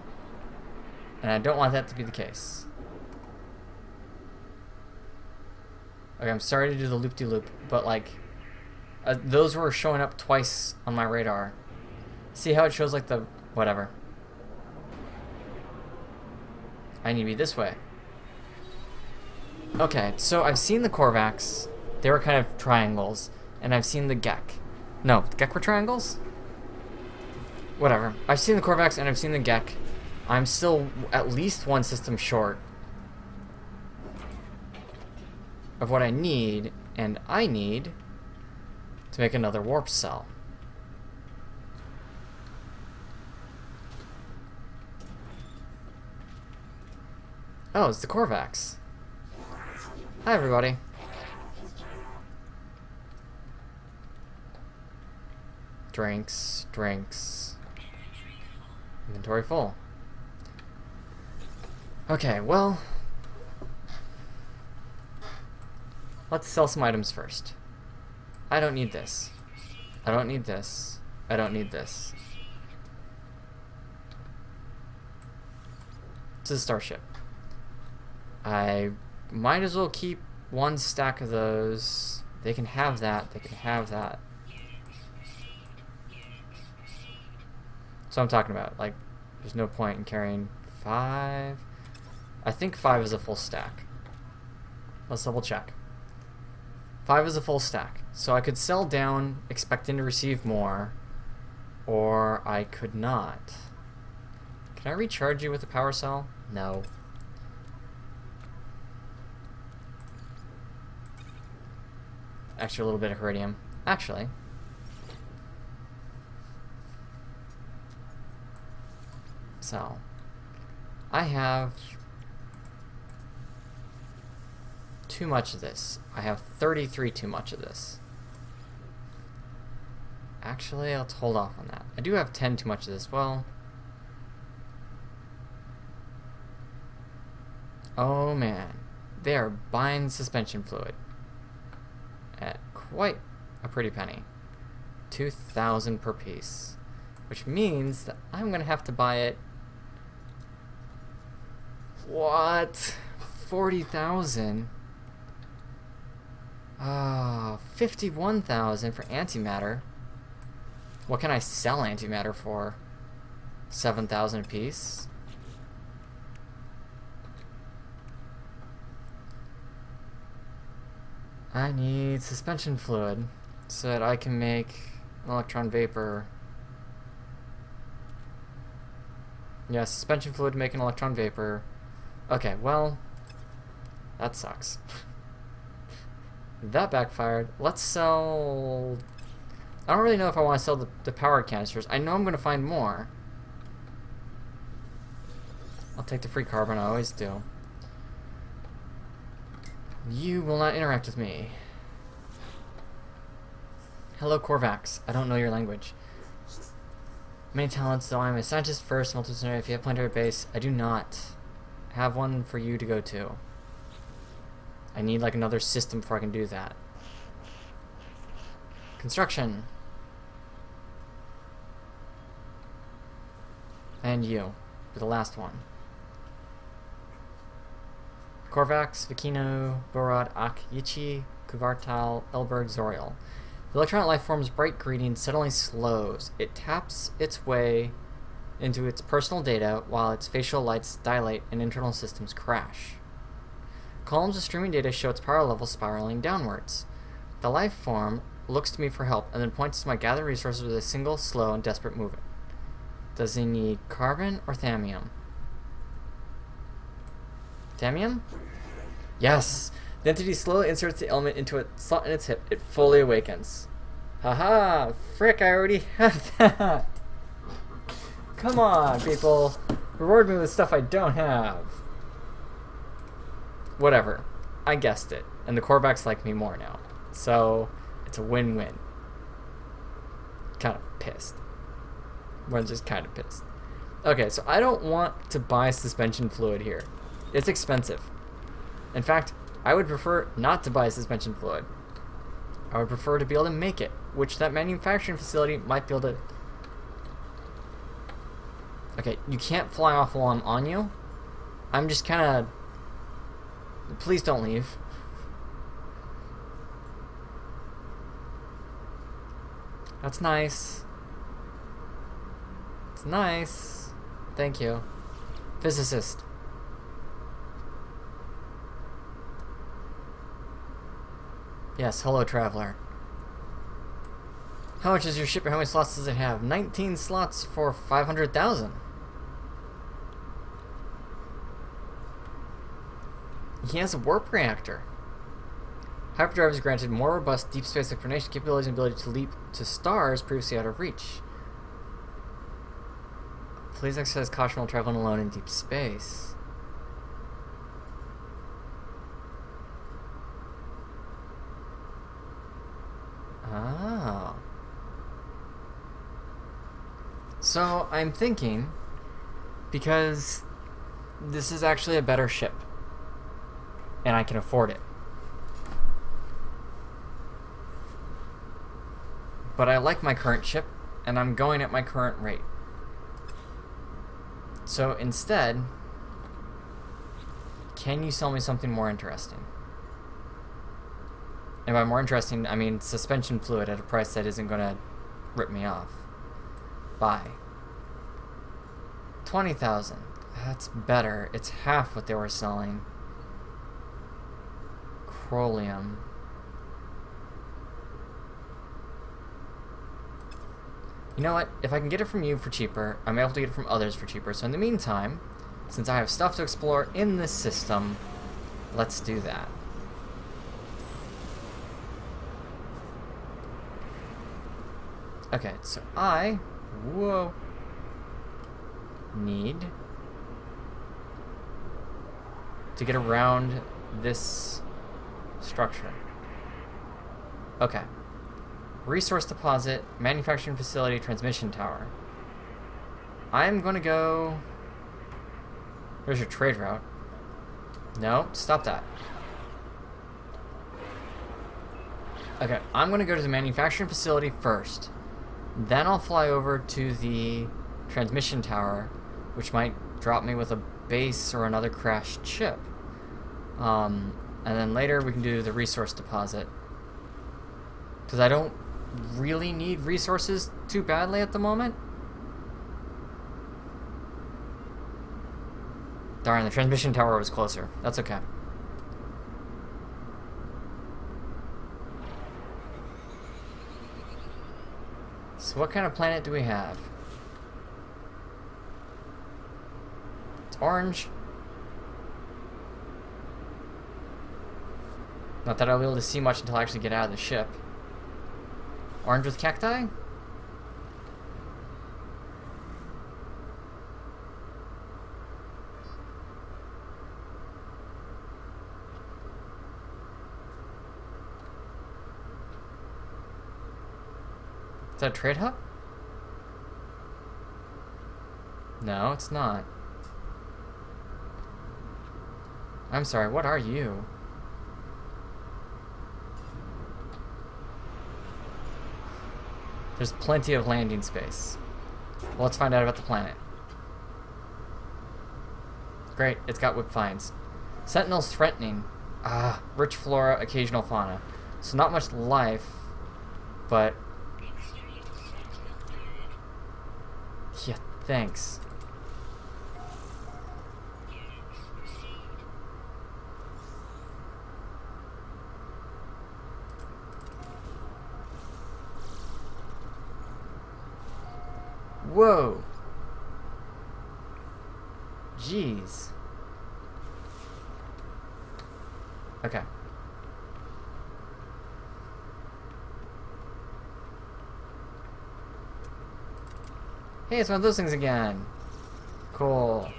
And I don't want that to be the case. Okay, I'm sorry to do the loop-de-loop, but like, those were showing up twice on my radar. See how it shows like the, whatever. I need to be this way. Okay, so I've seen the Korvax. They were kind of triangles. And I've seen the Gek. No, the Gek were triangles? Whatever. I've seen the Korvax and I've seen the Gek. I'm still at least 1 system short. of what I need, and I need to make another warp cell. Oh, it's the Korvax. Hi, everybody. Drinks, drinks. Inventory full. Okay, well, let's sell some items first. I don't need this. I don't need this. I don't need this. It's a starship. I might as well keep one stack of those. They can have that. They can have that. So I'm talking about, like, there's no point in carrying 5. I think 5 is a full stack. Let's double check. 5 is a full stack. So I could sell down expecting to receive more, or I could not. Can I recharge you with a power cell? No. Actually, a little bit of iridium. Actually. So, I have too much of this. I have 33 too much of this. Actually, let's hold off on that. I do have 10 too much of this. Well, oh man, they are buying suspension fluid at quite a pretty penny. 2,000 per piece, which means that I'm gonna have to buy it. What? 40,000? 51,000 for antimatter. What can I sell antimatter for? 7,000 a piece? I need suspension fluid so that I can make an electron vapor. Yeah, suspension fluid to make an electron vapor. Okay, well, that sucks. That backfired. Let's sell... I don't really know if I want to sell the power canisters. I know I'm going to find more. I'll take the free carbon, I always do. You will not interact with me. Hello, Korvax. I don't know your language. Many talents, though I am a scientist first, multidisciplinary. If you have planetary base, I do not have one for you to go to. I need like another system before I can do that. Construction. And you, for the last one. Korvax, Vikino, Borod, Ak, Yichi, Kuvartal, Elberg, Zoriel. The electronic life form's bright greeting suddenly slows. It taps its way into its personal data while its facial lights dilate and internal systems crash. Columns of streaming data show its power level spiraling downwards. The life form looks to me for help and then points to my gathered resources with a single, slow, and desperate movement. Does he need carbon or thamium? Thamium? Yes! The entity slowly inserts the element into a slot in its hip. It fully awakens. Haha! Frick, I already have that! Come on, people! Reward me with stuff I don't have! Whatever. I guessed it. And the Korvax like me more now. So, it's a win-win. Kind of pissed. We're just kind of pissed. Okay, so I don't want to buy suspension fluid here. It's expensive. In fact, I would prefer not to buy suspension fluid. I would prefer to be able to make it, which that manufacturing facility might be able to... Okay, you can't fly off while I'm on you. I'm just kind of... Please don't leave. That's nice. It's nice. Thank you. Physicist. Yes, hello, traveler. How much is your ship? How many slots does it have? 19 slots for 500,000. He has a warp reactor. Hyperdrive is granted more robust deep space exploration capabilities and ability to leap to stars previously out of reach. Please exercise caution while traveling alone in deep space. Oh. So I'm thinking, because this is actually a better ship, and I can afford it. But I like my current ship, and I'm going at my current rate. So instead, can you sell me something more interesting? And by more interesting, I mean suspension fluid at a price that isn't going to rip me off. Buy. 20,000. That's better. It's half what they were selling. Chromium. You know what? If I can get it from you for cheaper, I'm able to get it from others for cheaper. So in the meantime, since I have stuff to explore in this system, let's do that. Okay, so I need to get around this structure. Okay. Resource deposit, manufacturing facility, transmission tower. I'm gonna go... There's your trade route. No, stop that. Okay, I'm gonna go to the manufacturing facility first. Then I'll fly over to the transmission tower, which might drop me with a base or another crashed ship. And then later we can do the resource deposit. Because I don't really need resources too badly at the moment. Darn, the transmission tower was closer. That's okay. So what kind of planet do we have? It's orange. Not that I'll be able to see much until I actually get out of the ship. Orange with cacti? Is that a trade hub? No, it's not. I'm sorry, what are you? There's plenty of landing space. Well, let's find out about the planet. Great, it's got whip finds. Sentinels threatening. Ah, rich flora, occasional fauna. So not much life, but... Yeah, thanks. Whoa. Jeez. Okay. Hey, it's one of those things again. Cool.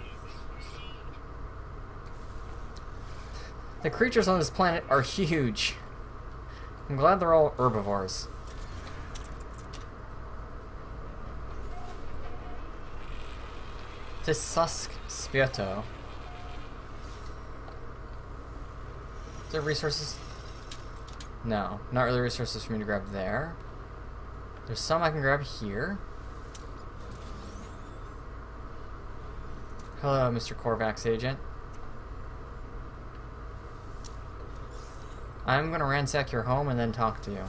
The creatures on this planet are huge. I'm glad they're all herbivores. This Spieto. Is there resources? No, not really resources for me to grab there. There's some I can grab here. Hello, Mr. Korvax agent. I'm gonna ransack your home and then talk to you.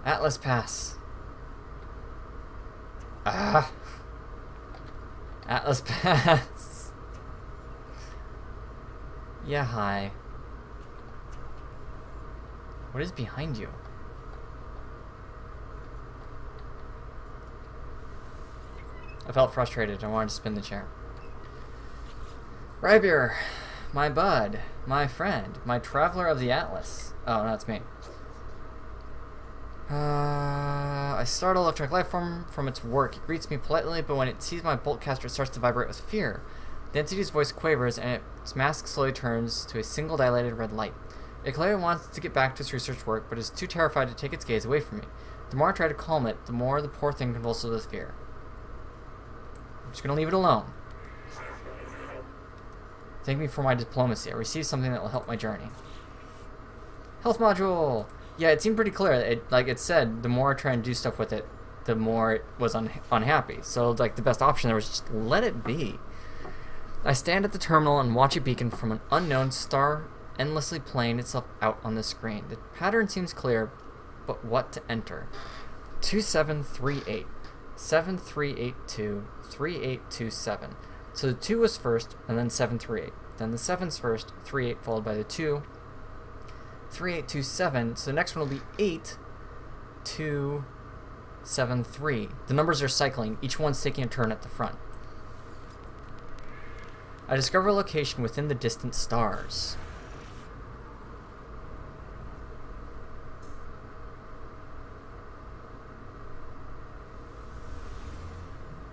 Atlas Pass. Ah. Atlas Pass. Yeah, hi. What is behind you? I felt frustrated. I wanted to spin the chair. Rybier, my bud, my friend, my traveler of the Atlas. Oh, no, it's me. I startle electronic life form from its work. It greets me politely, but when it sees my bolt caster, it starts to vibrate with fear. The entity's voice quavers, and its mask slowly turns to a single dilated red light. It clearly wants to get back to its research work, but is too terrified to take its gaze away from me. The more I try to calm it, the more the poor thing convulses with fear. I'm just gonna leave it alone. Thank me for my diplomacy. I received something that will help my journey. Health module! Yeah, it seemed pretty clear. Like it said, the more I try and do stuff with it, the more it was unhappy. So like the best option there was just let it be. I stand at the terminal and watch a beacon from an unknown star endlessly playing itself out on the screen. The pattern seems clear, but what to enter? 2738, 7382, 3827. So the 2 was first, and then 738. Then the 7's first, 38 followed by the 2, 3827. So the next one will be 8273. The numbers are cycling. Each one's taking a turn at the front. I discover a location within the distant stars.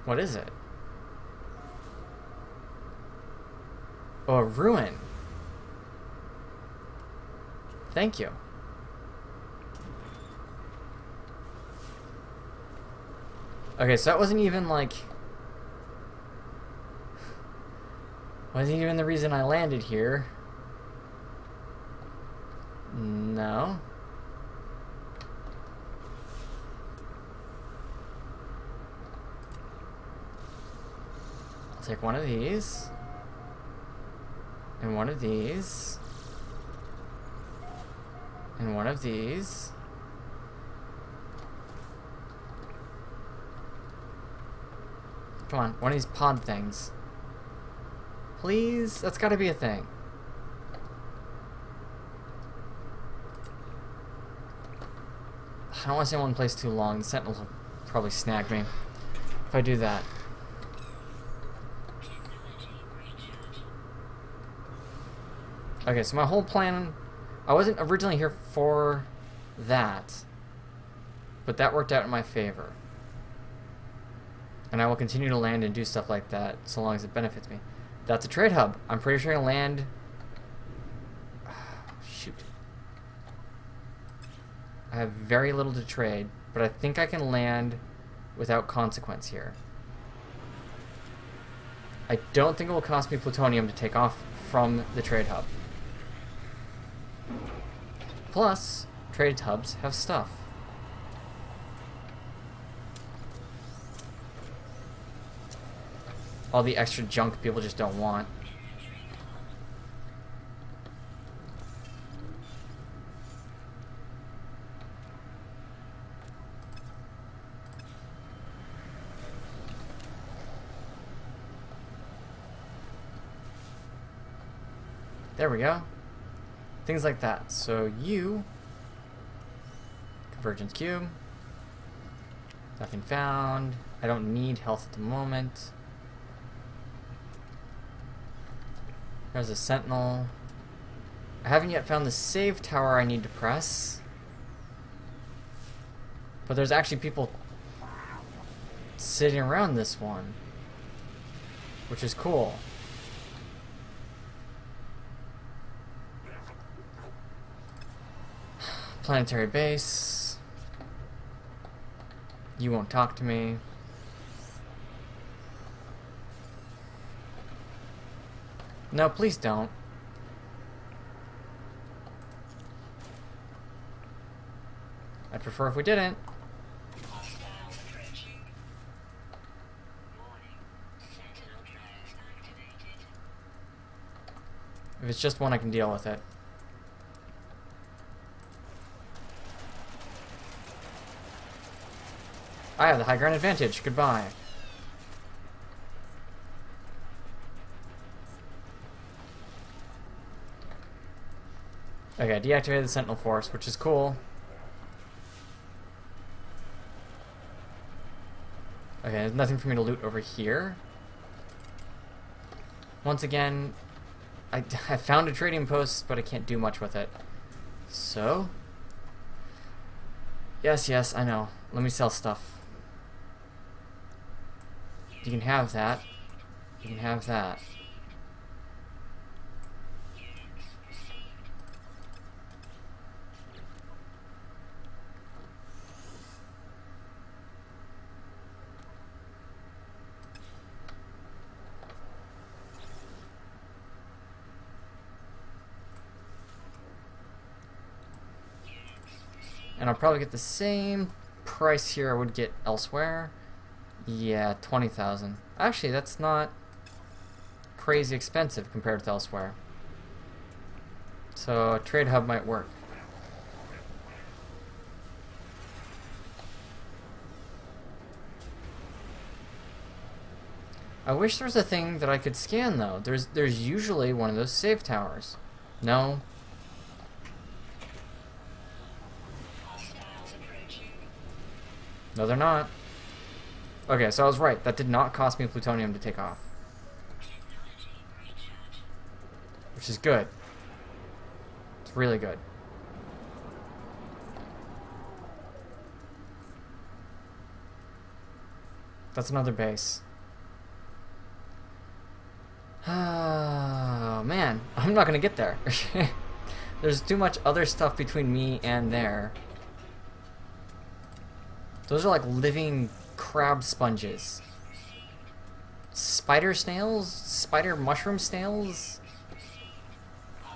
What is it? Oh, a ruin. Thank you. Okay, so that wasn't even like... wasn't even the reason I landed here. No. I'll take one of these. And one of these. And one of these. Come on, one of these pod things. Please? That's gotta be a thing. I don't want to stay in one place too long. The Sentinels will probably snag me if I do that. Okay, so my whole plan... I wasn't originally here for that, but that worked out in my favor. And I will continue to land and do stuff like that so long as it benefits me. That's a trade hub. I'm pretty sure I can land... shoot. I have very little to trade, but I think I can land without consequence here. I don't think it will cost me plutonium to take off from the trade hub. Plus, trade hubs have stuff. All the extra junk people just don't want. There we go. Things like that. So you... Convergence cube. Nothing found. I don't need health at the moment. There's a sentinel. I haven't yet found the save tower I need to press. But there's actually people sitting around this one, which is cool. Planetary base. You won't talk to me. No, please don't. I'd prefer if we didn't. If it's just one, I can deal with it. I have the high ground advantage. Goodbye. Okay, I deactivated the Sentinel Force, which is cool. Okay, there's nothing for me to loot over here. Once again, I found a trading post, but I can't do much with it. So, yes, I know. Let me sell stuff. You can have that. You can have that. And I'll probably get the same price here I would get elsewhere. Yeah, 20,000. Actually, that's not crazy expensive compared to elsewhere. So a trade hub might work. I wish there was a thing that I could scan though. There's usually one of those save towers. No. No, they're not. Okay, so I was right. That did not cost me plutonium to take off. Which is good. It's really good. That's another base. Oh, man. I'm not gonna get there. There's too much other stuff between me and there. Those are like living crab sponges. Spider snails? Spider mushroom snails?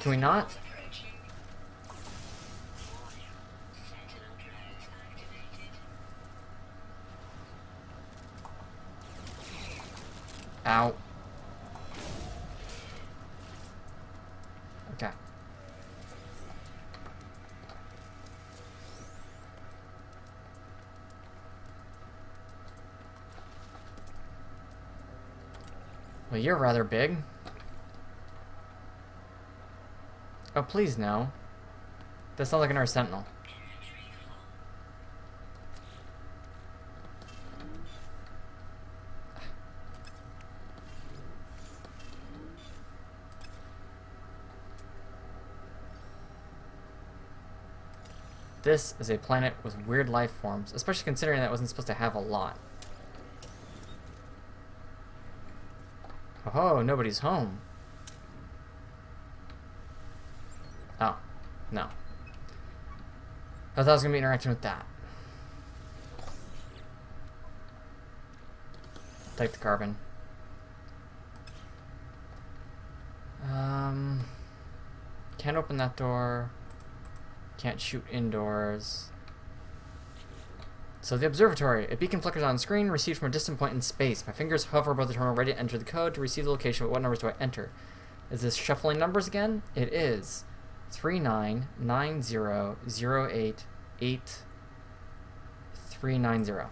Can we not? Ow. Okay. Well, you're rather big. Oh, please no. That sounds like another sentinel. This is a planet with weird life forms, especially considering that it wasn't supposed to have a lot. Oh, nobody's home. Oh, no. I thought I was going to be interacting with that. Take the carbon. Can't open that door. Can't shoot indoors. So the observatory. A beacon flickers on screen, received from a distant point in space. My fingers hover above the terminal, ready to enter the code to receive the location. But what numbers do I enter? Is this shuffling numbers again? It is. 3990088390.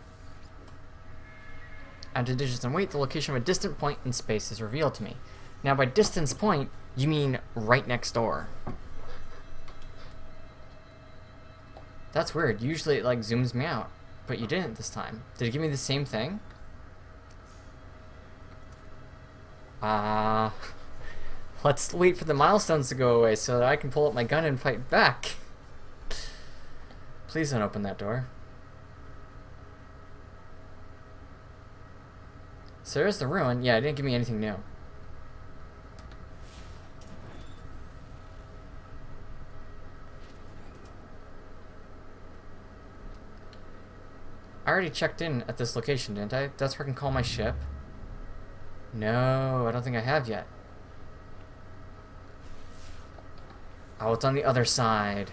Enter digits and wait. The location of a distant point in space is revealed to me. Now, by distance point, you mean right next door. That's weird. Usually it like zooms me out, but you didn't this time. Did it give me the same thing? Let's wait for the milestones to go away so that I can pull up my gun and fight back. Please don't open that door. So there's the ruin. Yeah, it didn't give me anything new. I already checked in at this location, didn't I? That's where I can call my ship. No, I don't think I have yet. Oh, it's on the other side.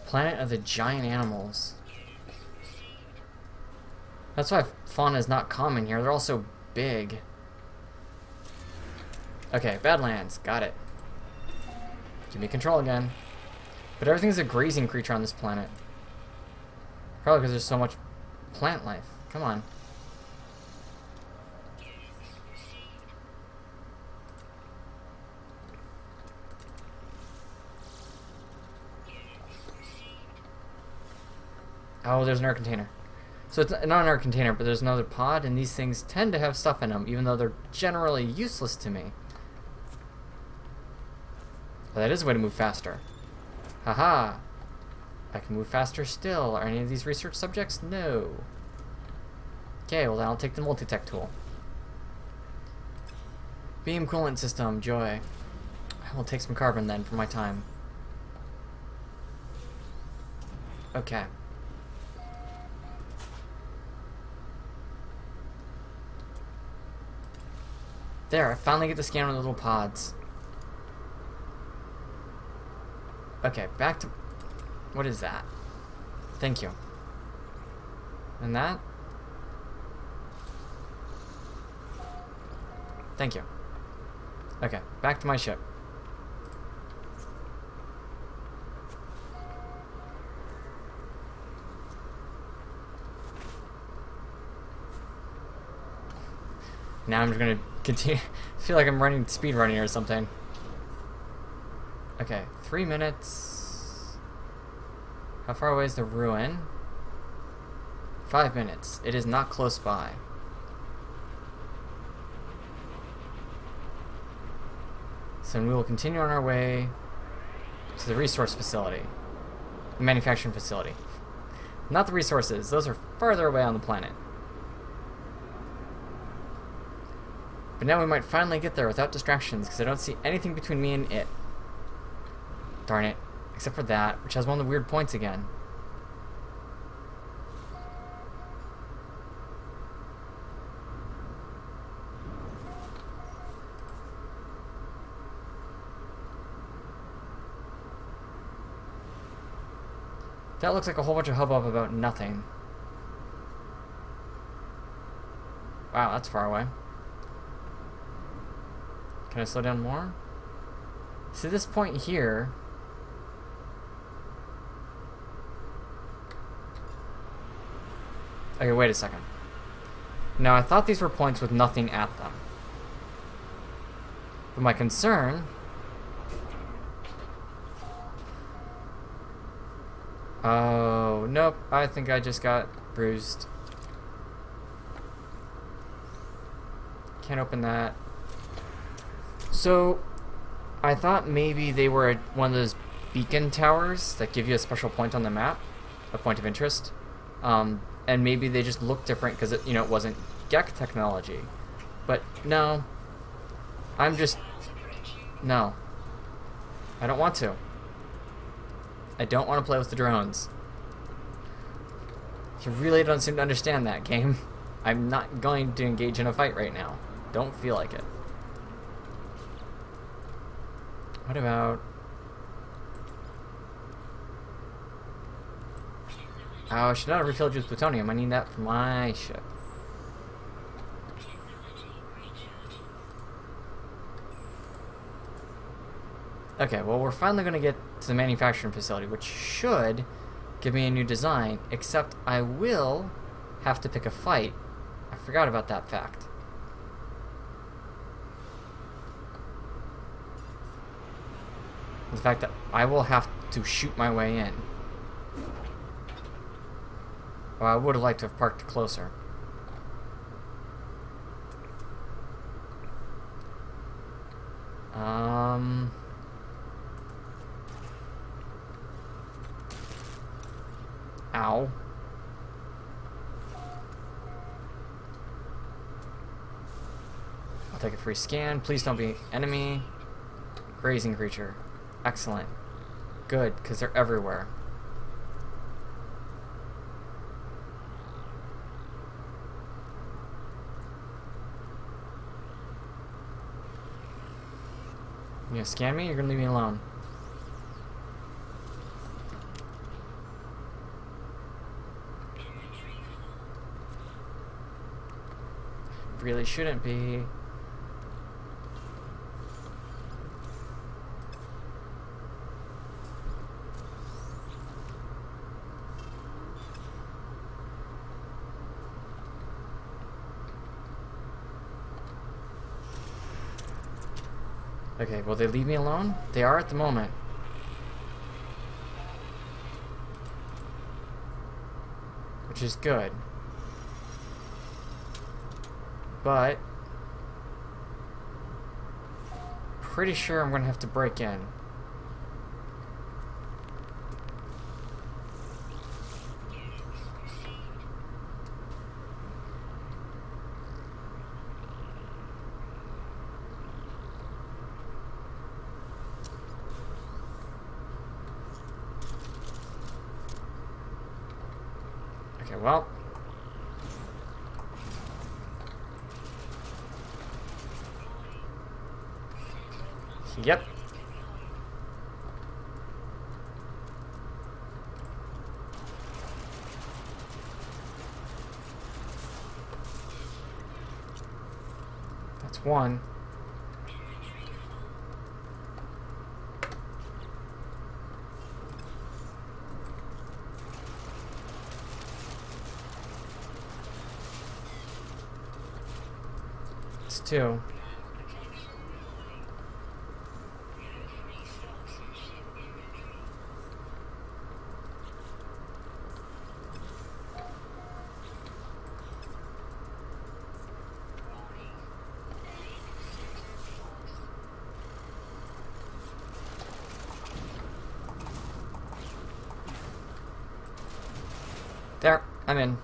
Planet of the giant animals. That's why fauna is not common here. They're all so big. Okay, Badlands. Got it. Give me control again. But everything's a grazing creature on this planet. Probably because there's so much plant life. Come on. Oh, there's an air container. So it's not an air container, but there's another pod, and these things tend to have stuff in them, even though they're generally useless to me. Well, that is a way to move faster. Haha! I can move faster still. Are any of these research subjects? No. Okay, well then I'll take the multi-tech tool. Beam coolant system, joy. I will take some carbon then for my time. Okay. There, I finally get to scan one of the little pods. Okay, back to... What is that? Thank you. And that? Thank you. Okay, back to my ship. Now I'm just gonna continue. I feel like I'm running speed running or something. Okay, 3 minutes. How far away is the ruin? 5 minutes. It is not close by. So we will continue on our way to the resource facility. The manufacturing facility. Not the resources. Those are farther away on the planet. But now we might finally get there without distractions, because I don't see anything between me and it. Darn it. Except for that, which has one of the weird points again. That looks like a whole bunch of hubbub about nothing. Wow, that's far away. Can I slow down more? See this point here. Okay, wait a second. Now, I thought these were points with nothing at them. But my concern... Oh, nope. I think I just got bruised. Can't open that. So, I thought maybe they were one of those beacon towers that give you a special point on the map, a point of interest. And maybe they just look different because it, it wasn't GEC technology. But no, no. I don't want to. I don't want to play with the drones. You really don't seem to understand that, game. I'm not going to engage in a fight right now. Don't feel like it. What about... Oh, I should not have refilled you with plutonium. I need that for my ship. Okay, well, we're finally going to get to the manufacturing facility, which should give me a new design, except I will have to pick a fight. I forgot about that fact. The fact that I will have to shoot my way in. Well, I would have liked to have parked closer. Ow. I'll take a free scan. Please don't be enemy. Grazing creature. Excellent. Good, because they're everywhere. You gonna scan me? You're gonna leave me alone. Really shouldn't be. Okay, will they leave me alone? They are at the moment. which is good. But pretty sure I'm gonna have to break in. Okay, well. Yep. That's one. It's two. There, I'm in.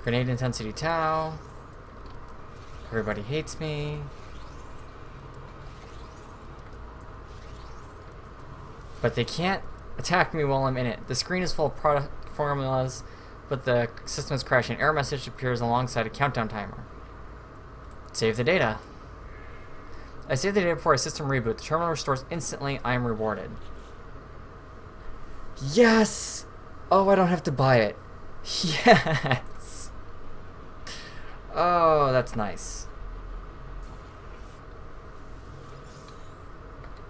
Grenade intensity Tau. Everybody hates me. But they can't attack me while I'm in it. The screen is full of product formulas, but the system is crashing. Error message appears alongside a countdown timer. Save the data. I saved the data before a system reboot. The terminal restores instantly. I am rewarded. Yes! Oh, I don't have to buy it. Yes! Oh, that's nice.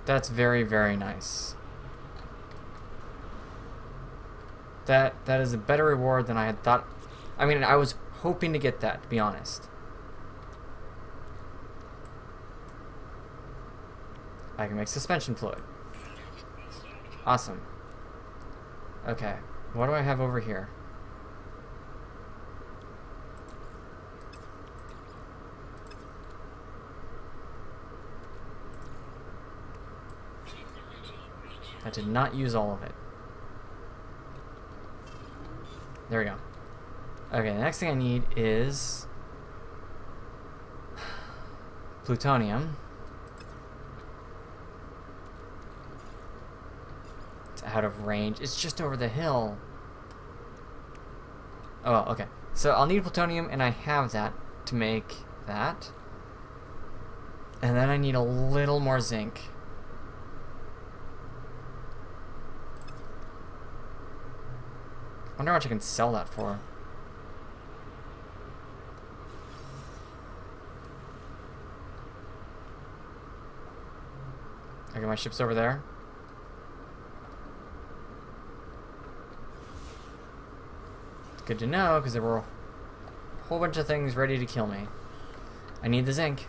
That's very, very nice. That is a better reward than I had thought. I mean, I was hoping to get that, to be honest. I can make suspension fluid. Awesome. Okay, what do I have over here? I did not use all of it. There we go. Okay, the next thing I need is plutonium. It's out of range. It's just over the hill. Oh, well, okay. So I'll need plutonium, and I have that to make that. And then I need a little more zinc. I wonder how much I can sell that for. Okay, my ship's over there. It's good to know, because there were a whole bunch of things ready to kill me. I need the zinc.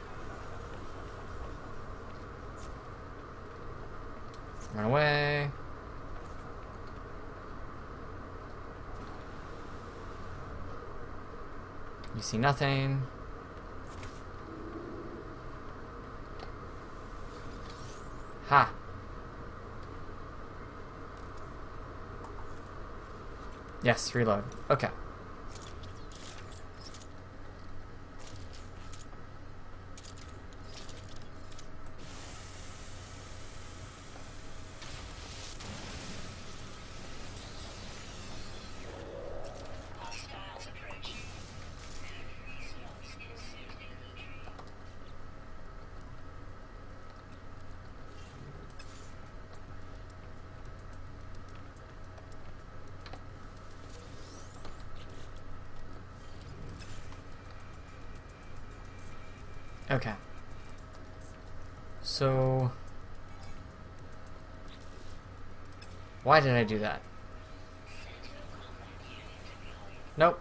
Run away. You see nothing. Ha! Yes, reload. Okay. Okay. So why did I do that? Nope.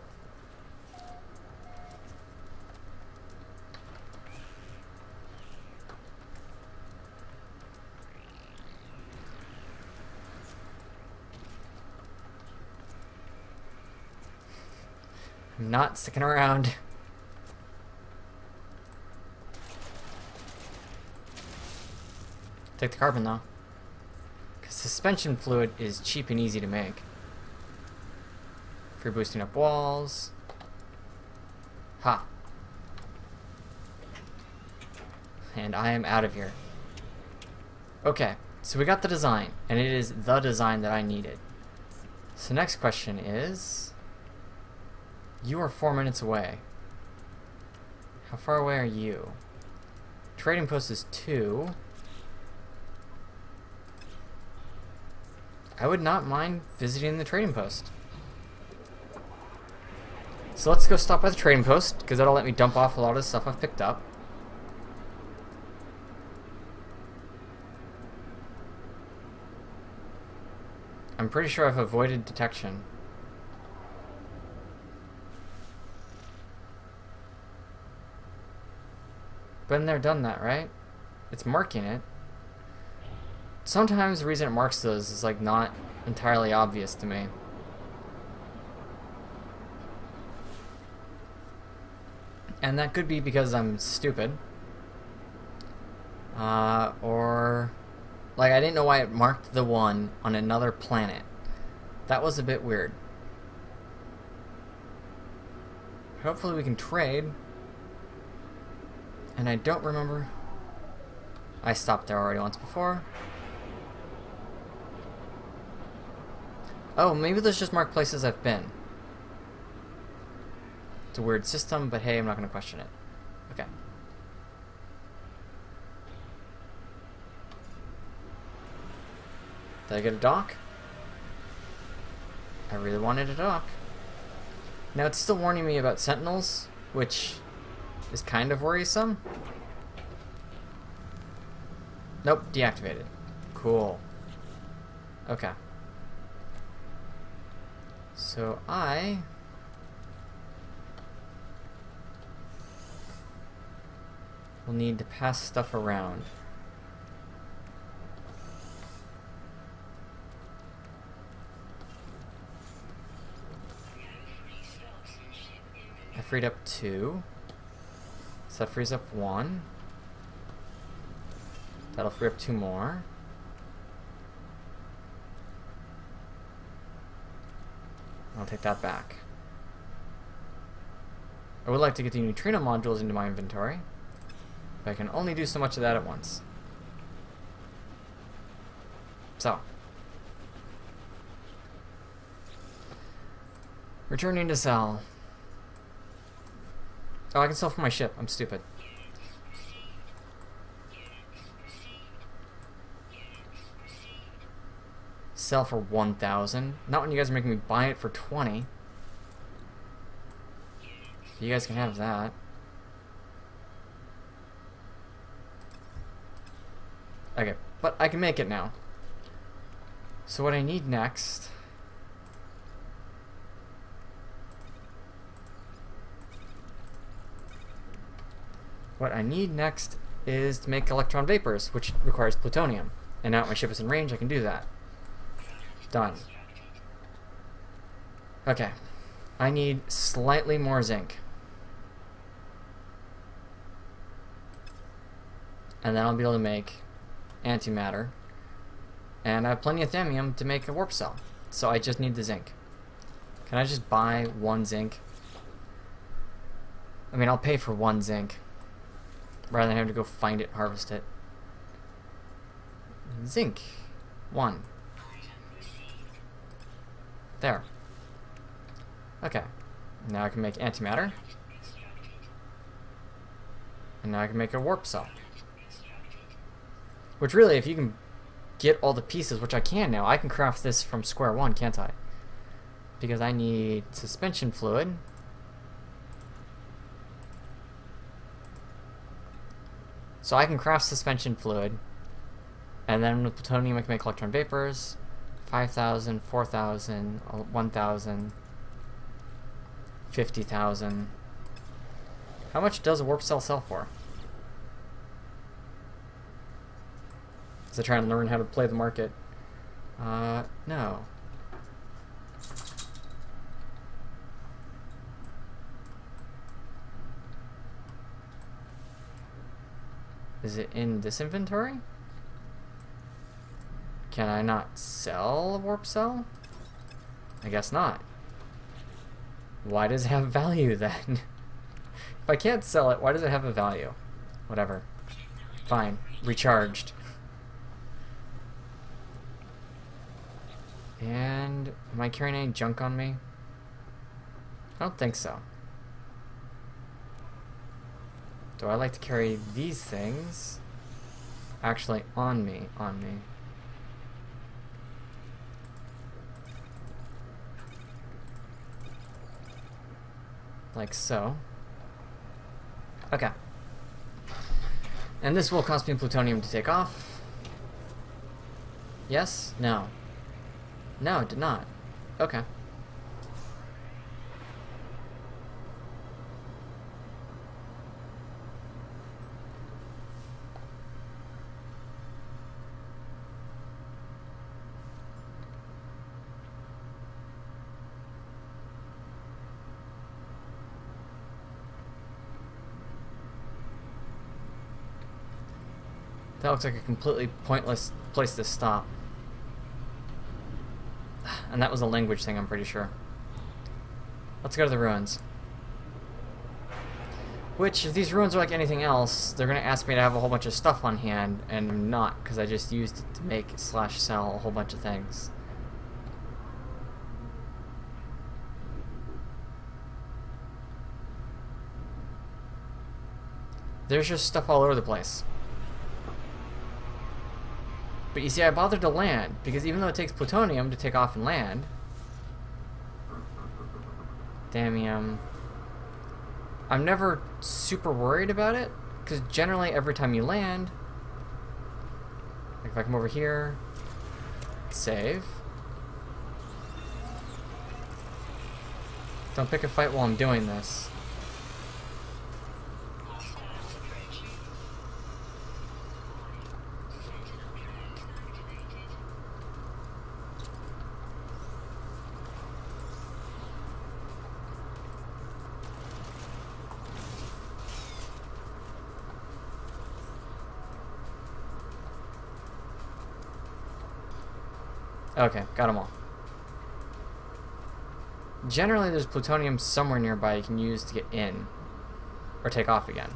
I'm not sticking around. Take the carbon though. Because suspension fluid is cheap and easy to make. For boosting up walls. Ha. And I am out of here. Okay, so we got the design, and it is the design that I needed. So next question is... You are 4 minutes away. How far away are you? Trading post is 2. I would not mind visiting the trading post. So let's go stop by the trading post, because that'll let me dump off a lot of the stuff I've picked up. I'm pretty sure I've avoided detection. Been there, done that, right? It's marking it. Sometimes the reason it marks those is like not entirely obvious to me. And that could be because I'm stupid. Or like I didn't know why it marked the one on another planet. That was a bit weird. Hopefully we can trade. And I don't remember. I stopped there already once before. Oh, maybe those just mark places I've been. It's a weird system, but hey, I'm not going to question it. Okay. Did I get a dock? I really wanted a dock. Now it's still warning me about Sentinels, which is kind of worrisome. Nope, deactivated. Cool. Okay. So I will need to pass stuff around. I freed up 2. So that frees up 1. That'll free up 2 more. I'll take that back. I would like to get the neutrino modules into my inventory, but I can only do so much of that at once. So, returning to sell. Oh, I can sell for my ship. I'm stupid. Sell for 1,000. Not when you guys are making me buy it for 20. You guys can have that. Okay, but I can make it now. So what I need next... What I need next is to make electron vapors, which requires plutonium. And now that my ship is in range, I can do that. Done. Okay. I need slightly more zinc. And then I'll be able to make antimatter. And I have plenty of thamium to make a warp cell. So I just need the zinc. Can I just buy 1 zinc? I mean, I'll pay for 1 zinc, rather than having to go find it and harvest it. Zinc. 1. There. Okay. Now I can make antimatter. And now I can make a warp cell. Which really, if you can get all the pieces, which I can now, I can craft this from square one, can't I? Because I need suspension fluid. So I can craft suspension fluid. And then with plutonium I can make electron vapors. 5,000, 4,000, 1,000, 50,000. How much does a warp cell sell for? Is it trying to learn how to play the market? No. Is it in this inventory? Can I not sell a warp cell? I guess not. Why does it have value then? If I can't sell it, why does it have a value? Whatever. Fine. Recharged. And am I carrying any junk on me? I don't think so. Do I like to carry these things actually on me? Like so. Okay. And this will cost me plutonium to take off. Yes? No. No, it did not. Okay. That looks like a completely pointless place to stop. And that was a language thing, I'm pretty sure. Let's go to the ruins. Which, if these ruins are like anything else, they're going to ask me to have a whole bunch of stuff on hand, and I'm not, because I just used it to make / sell a whole bunch of things. There's just stuff all over the place. But you see, I bothered to land, because even though it takes plutonium to take off and land... Damium... I'm never super worried about it, because generally every time you land... Like if I come over here... Save... Don't pick a fight while I'm doing this. Okay, got them all. Generally, there's plutonium somewhere nearby you can use to get in. Or take off again.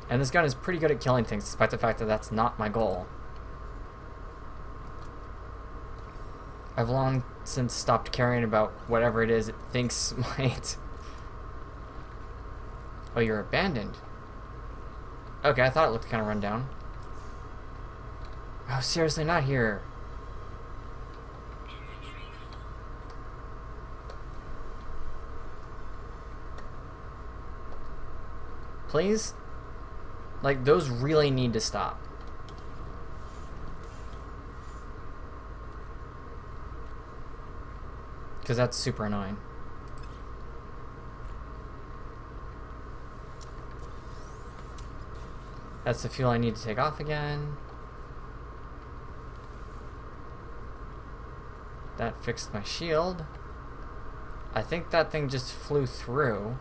And this gun is pretty good at killing things, despite the fact that that's not my goal. I've long since stopped caring about whatever it is it thinks might... Oh, you're abandoned. Okay, I thought it looked kind of run down. Oh, seriously, not here. Please? Like, those really need to stop. Because that's super annoying. That's the fuel I need to take off again. That fixed my shield. I think that thing just flew through.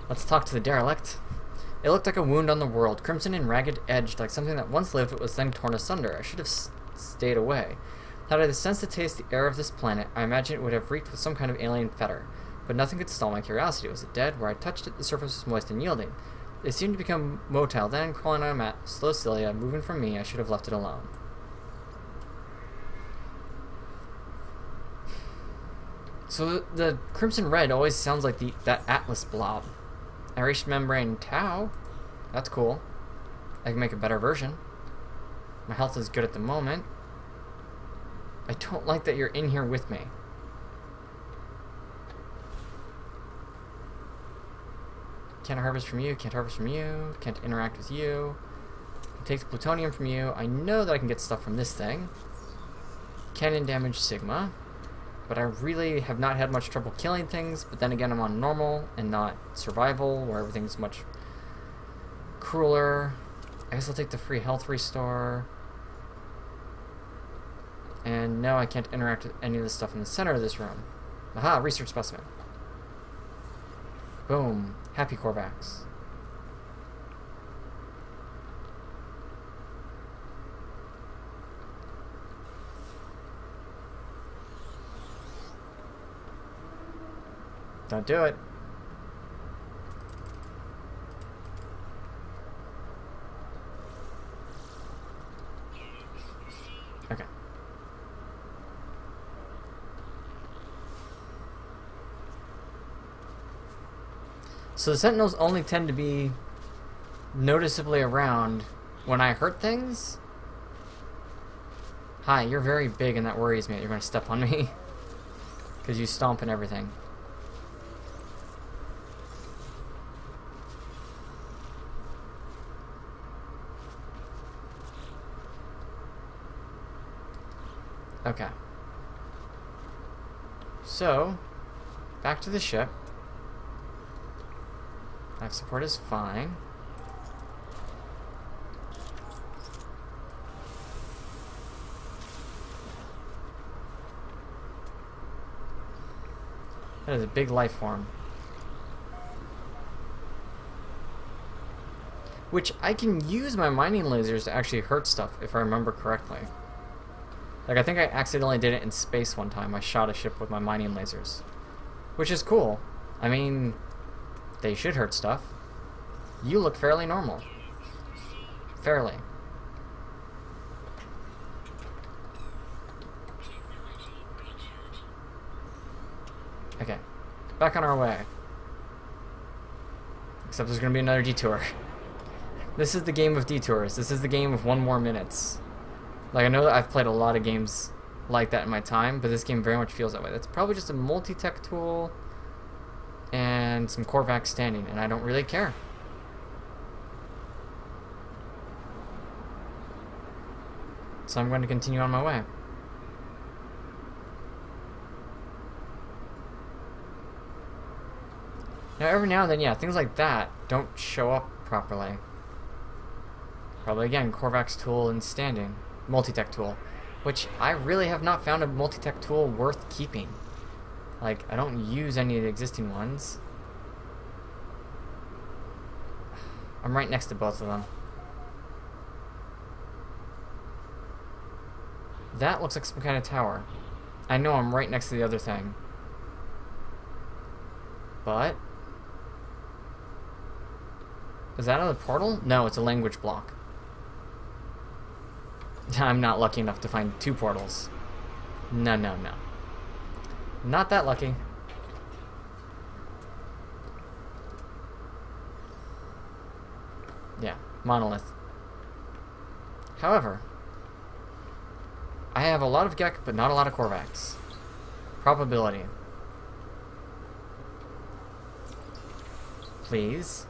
Let's talk to the derelict. It looked like a wound on the world, crimson and ragged edged, like something that once lived but was then torn asunder. I should have stayed away. Had I the sense to taste the air of this planet, I imagine it would have reeked with some kind of alien fetor. But nothing could stall my curiosity. Was it dead? Where I touched it, the surface was moist and yielding. It seemed to become motile, then crawling on a mat, slow Cilia, moving from me, I should have left it alone. So the crimson red always sounds like that Atlas blob. Aeration membrane Tau? That's cool. I can make a better version. My health is good at the moment. I don't like that you're in here with me. Can't harvest from you, can't harvest from you, can't interact with you. Can take the plutonium from you. I know that I can get stuff from this thing. Cannon damage Sigma. But I really have not had much trouble killing things, but then again I'm on normal and not survival, where everything's much crueler. I guess I'll take the free health restore. And no, I can't interact with any of the stuff in the center of this room. Aha, research specimen. Boom. Happy Korvax. Don't do it. Okay. So the Sentinels only tend to be noticeably around when I hurt things? Hi, you're very big and that worries me that you're going to step on me. Because you stomp and everything. Okay. So, back to the ship. Life support is fine. That is a big life form. Which I can use my mining lasers to actually hurt stuff, if I remember correctly. Like, I think I accidentally did it in space one time. I shot a ship with my mining lasers. Which is cool. I mean, they should hurt stuff. You look fairly normal. Fairly. Okay. Back on our way. Except there's gonna be another detour. This is the game of detours. This is the game of 1 more minutes. Like, I know that I've played a lot of games like that in my time, but this game very much feels that way. That's probably just a multi-tech tool and some Korvax standing, and I don't really care. So I'm going to continue on my way. Now, every now and then, yeah, things like that don't show up properly. Probably, again, Korvax tool and standing. Multi-tech tool. Which I really have not found a multi-tech tool worth keeping. Like, I don't use any of the existing ones. I'm right next to both of them. That looks like some kind of tower. I know I'm right next to the other thing. But... is that another portal? No, it's a language block. I'm not lucky enough to find 2 portals. No, no, no. Not that lucky. Yeah, monolith. However, I have a lot of Gek, but not a lot of Korvax. Probability. Please.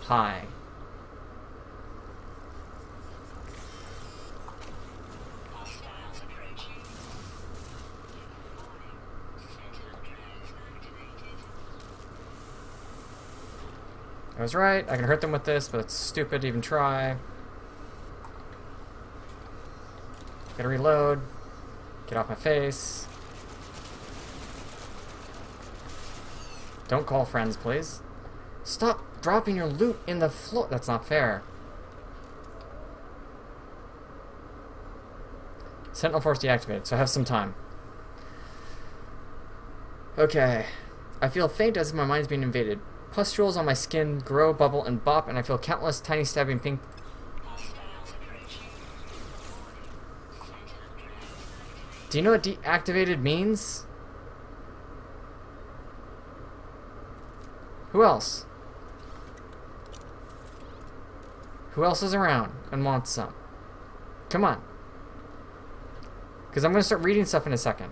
Hi. I was right, I can hurt them with this, but it's stupid to even try. Gotta reload. Get off my face. Don't call friends, please. Stop dropping your loot in the floor. That's not fair. Sentinel Force deactivated, so I have some time. Okay. I feel faint as if my mind's being invaded. Pustules on my skin grow, bubble, and bop, and I feel countless tiny stabbing pink. Do you know what deactivated means? Who else? Who else is around and wants some? Come on. Because I'm going to start reading stuff in a second.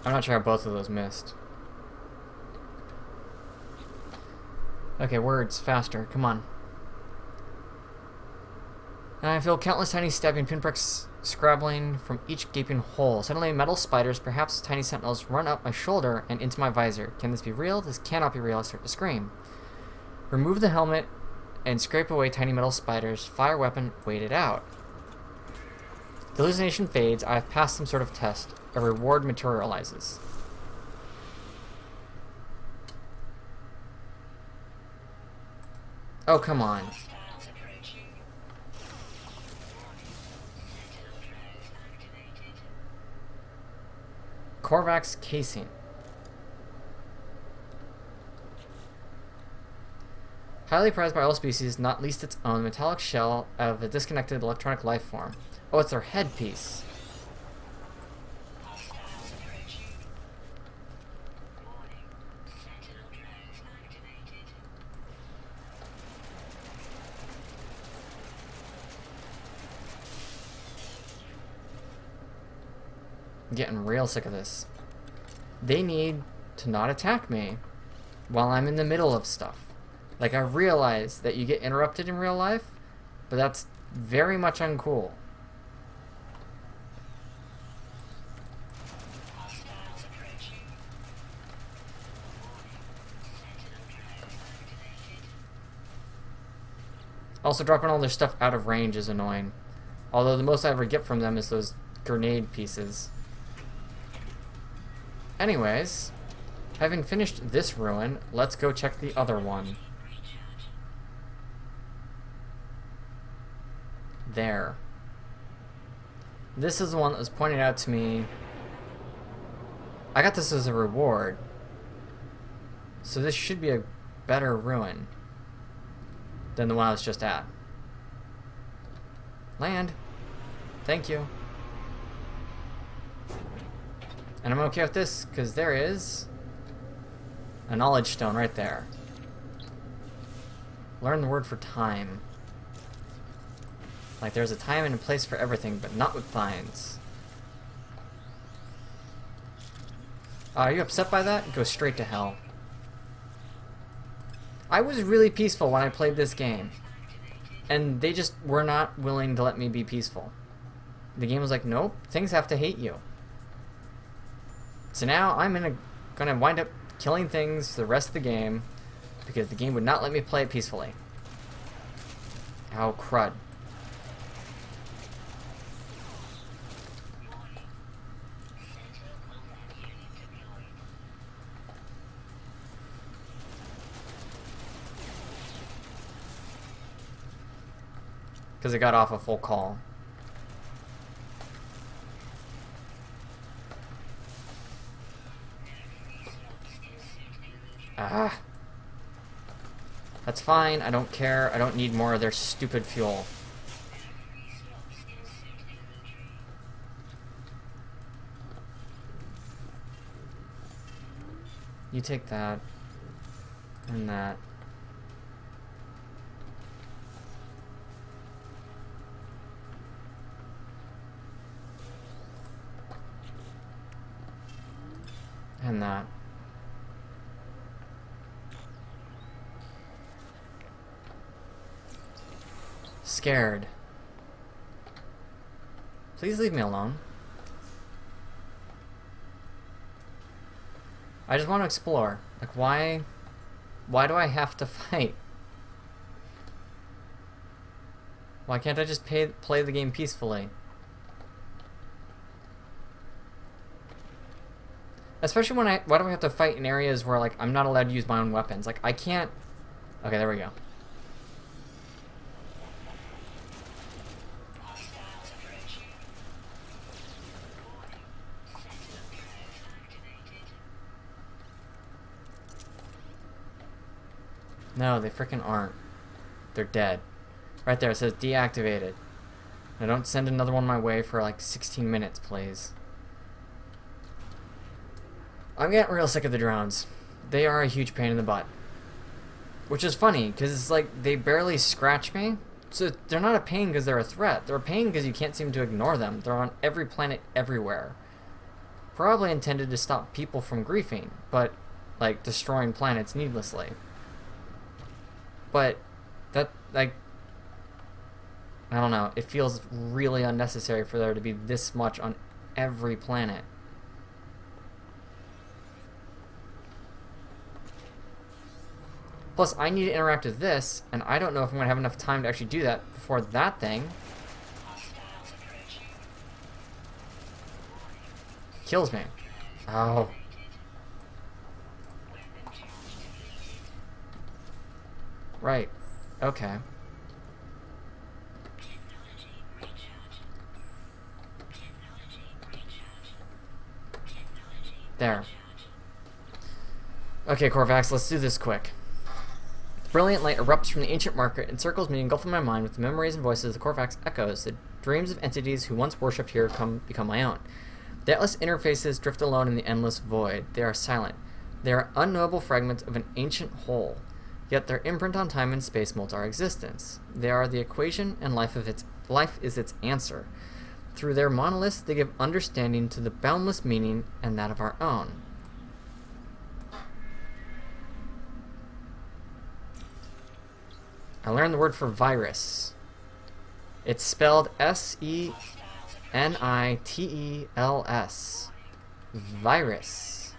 I'm not sure how both of those missed. Okay, words, faster, come on. And I feel countless tiny stabbing pinpricks scrabbling from each gaping hole. Suddenly, metal spiders, perhaps tiny sentinels, run up my shoulder and into my visor. Can this be real? This cannot be real. I start to scream. Remove the helmet and scrape away tiny metal spiders. Fire weapon, wait it out. The hallucination fades. I have passed some sort of test. A reward materializes. Oh, come on. Korvac's casing. Highly prized by all species, not least its own, metallic shell of a disconnected electronic life form. Oh, it's their headpiece. I'm getting real sick of this. They need to not attack me while I'm in the middle of stuff. Like, I realize that you get interrupted in real life, but that's very much uncool. Also, dropping all their stuff out of range is annoying. Although the most I ever get from them is those grenade pieces. Anyways, having finished this ruin, let's go check the other one. There. This is the one that was pointed out to me. I got this as a reward. So this should be a better ruin than the one I was just at. Land. Thank you. And I'm okay with this, because there is a knowledge stone right there. Learn the word for time. Like, there's a time and a place for everything, but not with vines. Are you upset by that? Go straight to hell. I was really peaceful when I played this game. And they just were not willing to let me be peaceful. The game was like, nope, things have to hate you. So now I'm gonna wind up killing things the rest of the game because the game would not let me play it peacefully. Ow, crud. Because it got off a full call. Ah. That's fine. I don't care. I don't need more of their stupid fuel. You take that. And that. And that. Scared. Please leave me alone. I just want to explore. Like, why do I have to fight? Why can't I just play the game peacefully? Especially when why do I have to fight in areas where, like, I'm not allowed to use my own weapons? Like, I can't... Okay, there we go. No, they freaking aren't. They're dead. Right there, it says deactivated. Now don't send another one my way for like 16 minutes, please. I'm getting real sick of the drones. They are a huge pain in the butt. Which is funny, because it's like they barely scratch me. So they're not a pain because they're a threat. They're a pain because you can't seem to ignore them. They're on every planet everywhere. Probably intended to stop people from griefing, but, like, destroying planets needlessly. But, that, like, I don't know, it feels really unnecessary for there to be this much on every planet. Plus, I need to interact with this, and I don't know if I'm going to have enough time to actually do that before that thing kills me. Oh. Right. Okay. There. Okay, Corvax, let's do this quick. Brilliant light erupts from the ancient market, encircles me, engulfing my mind with the memories and voices of the Corvax echoes. The dreams of entities who once worshipped here become my own. Dateless interfaces drift alone in the endless void. They are silent. They are unknowable fragments of an ancient whole, yet their imprint on time and space molds our existence. They are the equation, and life is its answer. Through their monoliths, they give understanding to the boundless meaning and that of our own. I learned the word for virus. It's spelled S-E-N-I-T-E-L-S. Virus.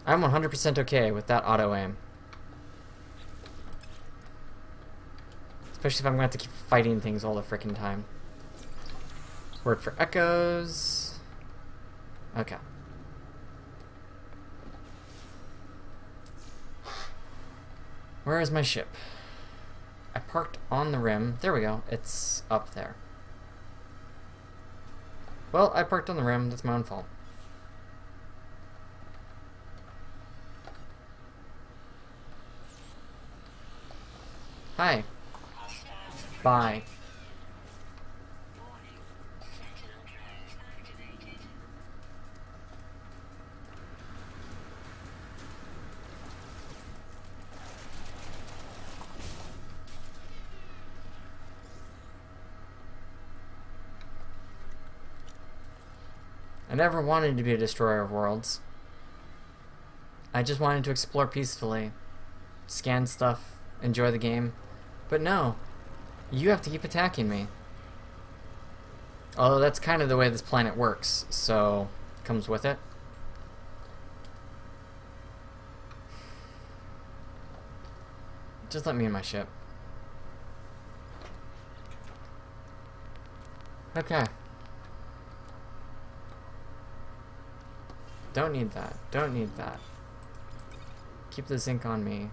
I'm 100% okay with that auto-aim. Especially if I'm going to have to keep fighting things all the frickin' time. Word for echoes. Okay. Where is my ship? I parked on the rim. There we go. It's up there. Well, I parked on the rim. That's my own fault. Hi. Bye. I never wanted to be a destroyer of worlds. I just wanted to explore peacefully, scan stuff, enjoy the game. But no, you have to keep attacking me. Although that's kind of the way this planet works, so it comes with it. Just let me in my ship. Okay. Don't need that. Don't need that. Keep the zinc on me.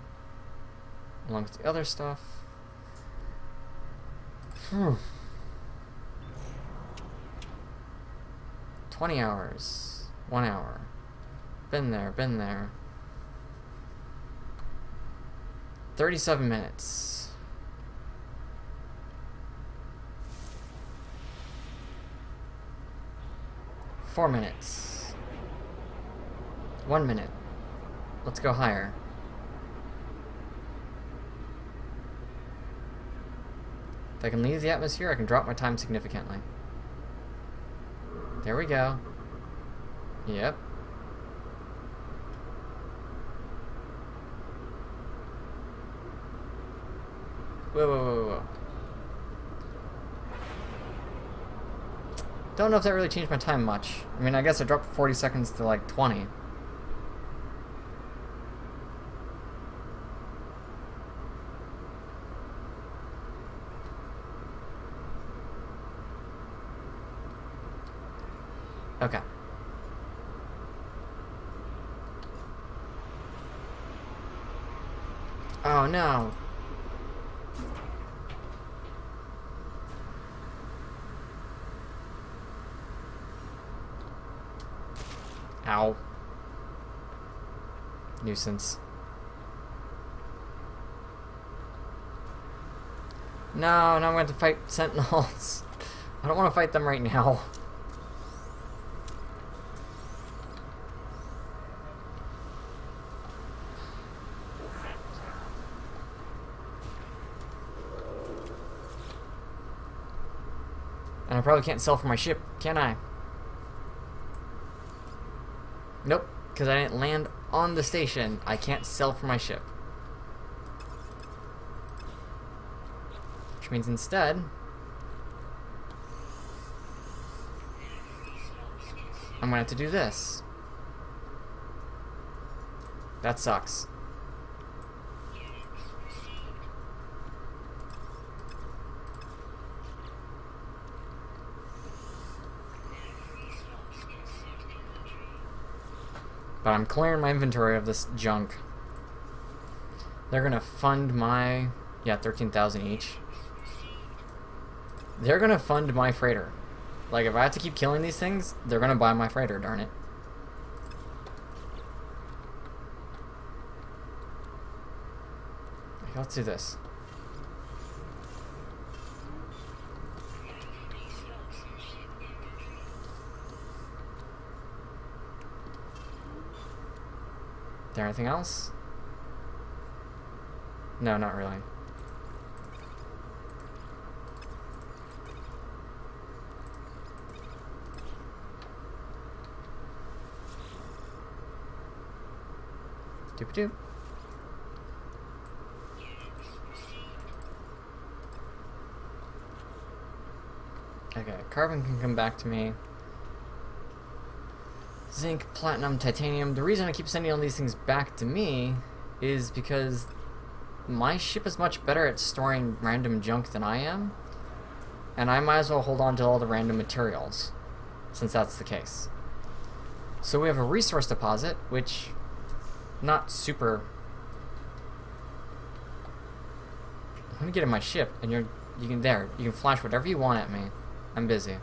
Along with the other stuff. 20 hours. 1 hour. Been there, been there. 37 minutes. Four minutes. 1 minute. Let's go higher. If I can leave the atmosphere, I can drop my time significantly. There we go. Yep. Whoa, whoa, whoa, whoa. Don't know if that really changed my time much. I mean, I guess I dropped 40 seconds to like 20. Okay. Oh no. Ow. Nuisance. No, now I'm going to fight Sentinels. I don't want to fight them right now. I probably can't sell for my ship, can I? Nope, because I didn't land on the station. I can't sell for my ship. Which means instead, I'm gonna have to do this. That sucks. But I'm clearing my inventory of this junk. They're gonna fund my... yeah, 13,000 each. They're gonna fund my freighter. Like, if I have to keep killing these things, they're gonna buy my freighter, darn it. Okay, let's do this. Is there anything else? No, not really. Doop-a-doop. Okay, carbon can come back to me. Zinc, platinum, titanium. The reason I keep sending all these things back to me is because my ship is much better at storing random junk than I am, and I might as well hold on to all the random materials, since that's the case. So we have a resource deposit, which not super... I'm gonna get in my ship, and you can flash whatever you want at me. I'm busy.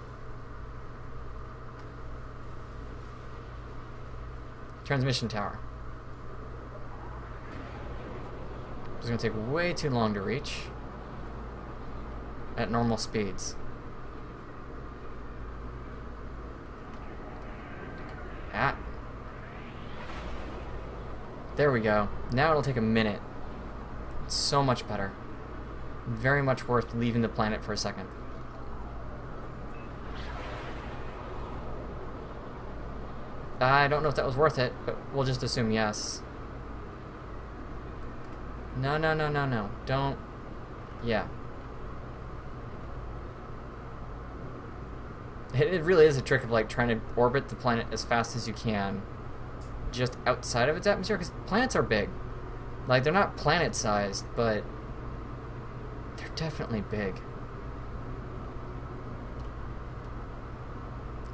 Transmission tower. It's gonna take way too long to reach at normal speeds. Ah. There we go. Now it'll take a minute. It's so much better. Very much worth leaving the planet for a second. I don't know if that was worth it, but we'll just assume yes. No, no, no, no, no. Don't. Yeah. It really is a trick of like trying to orbit the planet as fast as you can just outside of its atmosphere, because planets are big. Like, they're not planet-sized, but they're definitely big.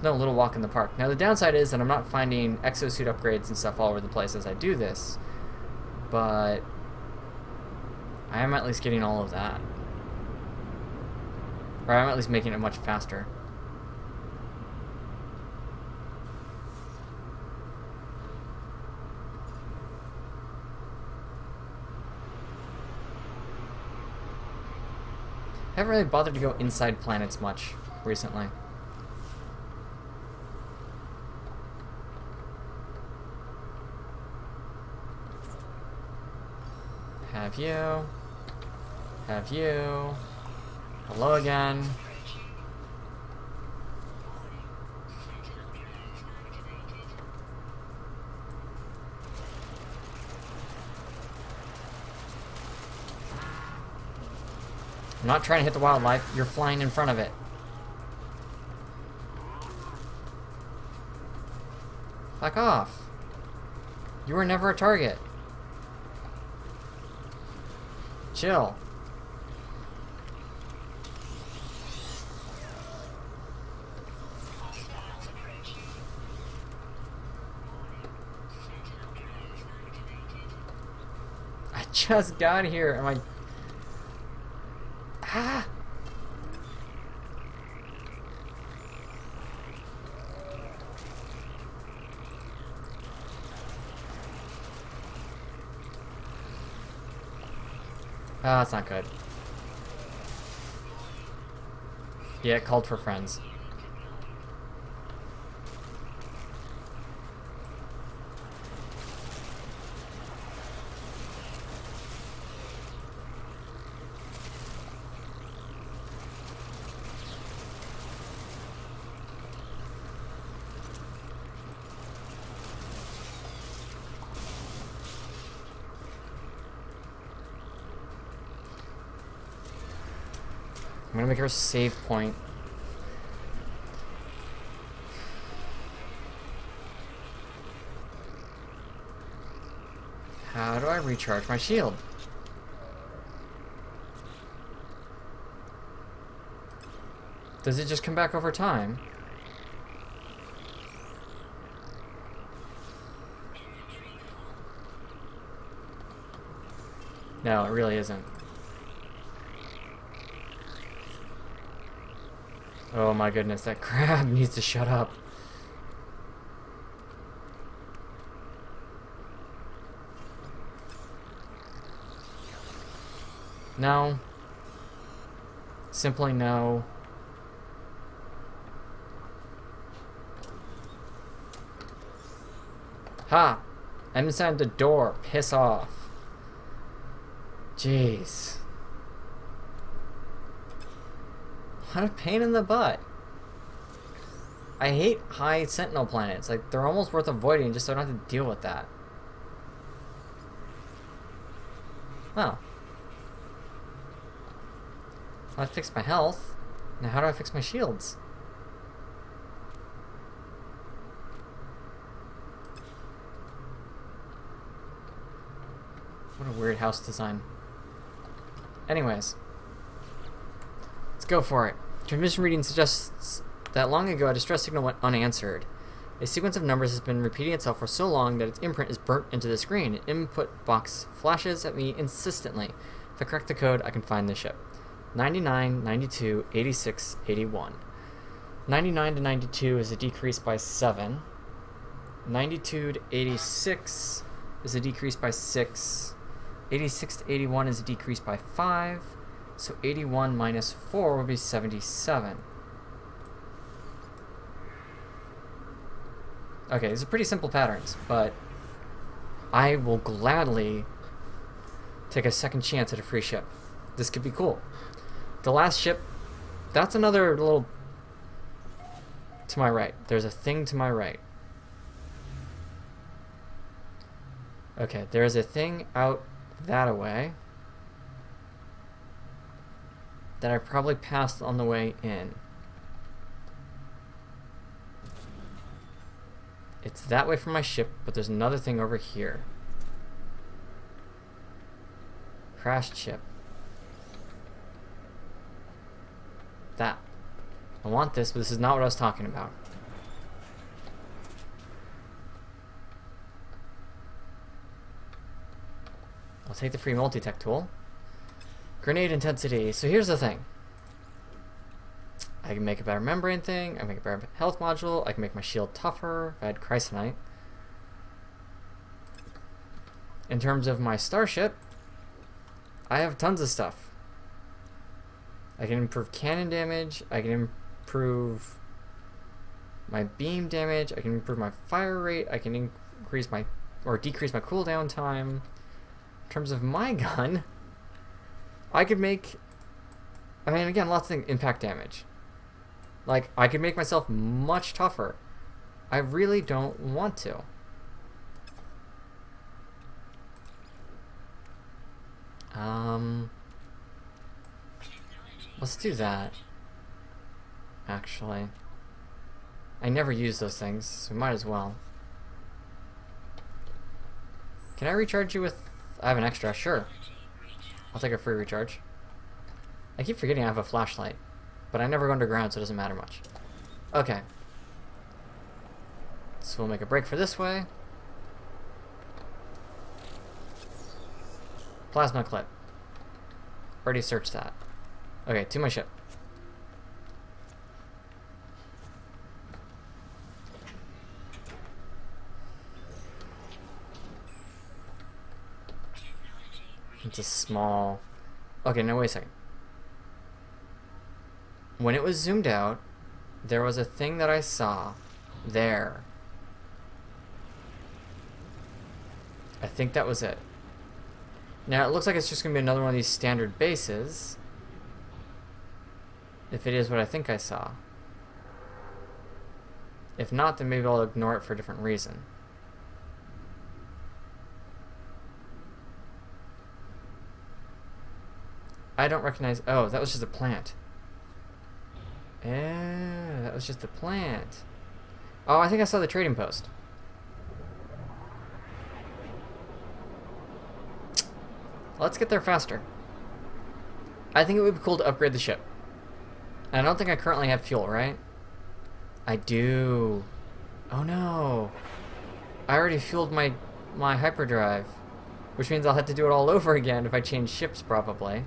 No little walk in the park. Now the downside is that I'm not finding exosuit upgrades and stuff all over the place as I do this, but I am at least getting all of that. Or I'm at least making it much faster. I haven't really bothered to go inside planets much recently. Have you. Have you. Hello again. I'm not trying to hit the wildlife, you're flying in front of it. Back off. You were never a target. Chill. I just got here. Am I... Ah! Ah, that's not good. Yeah, it called for friends. I'm gonna make her a save point. How do I recharge my shield? Does it just come back over time? No, it really isn't. Oh my goodness, that crab needs to shut up. No. Simply no. Ha! I'm inside the door. Piss off. Jeez. What a pain in the butt. I hate high sentinel planets. Like, they're almost worth avoiding just so I don't have to deal with that. Oh. I fixed my health. Now how do I fix my shields? What a weird house design. Anyways. Let's go for it. Transmission reading suggests that long ago a distress signal went unanswered. A sequence of numbers has been repeating itself for so long that its imprint is burnt into the screen. An input box flashes at me insistently. If I correct the code, I can find the ship. 99, 92, 86, 81. 99 to 92 is a decrease by 7. 92 to 86 is a decrease by 6. 86 to 81 is a decrease by 5. So 81 minus 4 would be 77. Okay, these are pretty simple patterns, but I will gladly take a second chance at a free ship. This could be cool. The last ship, that's another little to my right. There's a thing to my right. Okay, there's a thing out that away that I probably passed on the way in. It's that way from my ship, but there's another thing over here. Crashed ship. That. I want this, but this is not what I was talking about. I'll take the free multi-tech tool. Grenade intensity. So here's the thing. I can make a better membrane thing. I can make a better health module. I can make my shield tougher if I had Chrysonite. In terms of my starship, I have tons of stuff. I can improve cannon damage. I can improve my beam damage. I can improve my fire rate. I can increase my or decrease my cooldown time. In terms of my gun, I could make, I mean, again, lots of things. Impact damage. Like, I could make myself much tougher. I really don't want to. Let's do that. Actually. I never use those things, so we might as well. Can I recharge you with... I have an extra, sure. I'll take a free recharge. I keep forgetting I have a flashlight. But I never go underground, so it doesn't matter much. Okay. So we'll make a break for this way. Plasma clip. Already searched that. Okay, to my ship. It's a small... Okay, now wait a second. When it was zoomed out, there was a thing that I saw there. I think that was it. Now, it looks like it's just going to be another one of these standard bases. If it is what I think I saw. If not, then maybe I'll ignore it for a different reason. I don't recognize... Oh, that was just a plant. That was just a plant. Oh, I think I saw the trading post. Let's get there faster. I think it would be cool to upgrade the ship. I don't think I currently have fuel, right? I do. Oh no. I already fueled my hyperdrive, which means I'll have to do it all over again if I change ships, probably.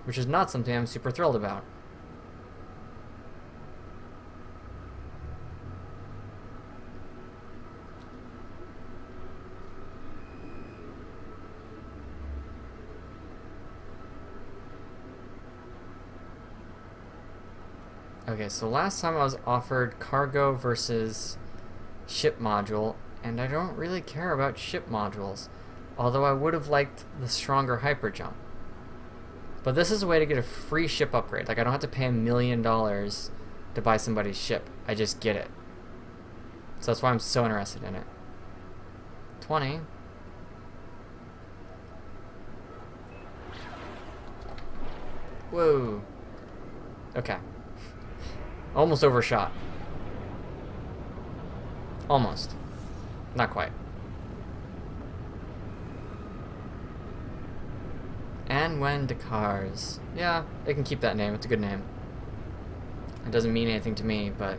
Which is not something I'm super thrilled about. Okay, so last time I was offered cargo versus ship module, and I don't really care about ship modules, although I would have liked the stronger hyper jump. But this is a way to get a free ship upgrade. Like, I don't have to pay $1 million to buy somebody's ship. I just get it. So that's why I'm so interested in it. 20. Whoa. Okay. Almost overshot. Almost. Not quite. And when to cars. Yeah, they can keep that name. It's a good name. It doesn't mean anything to me, but...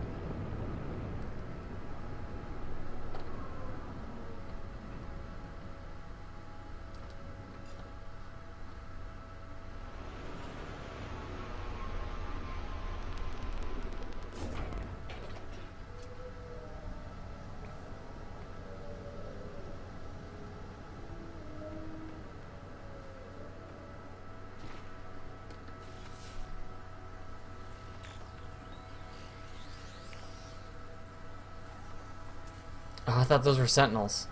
Oh, I thought those were Sentinels.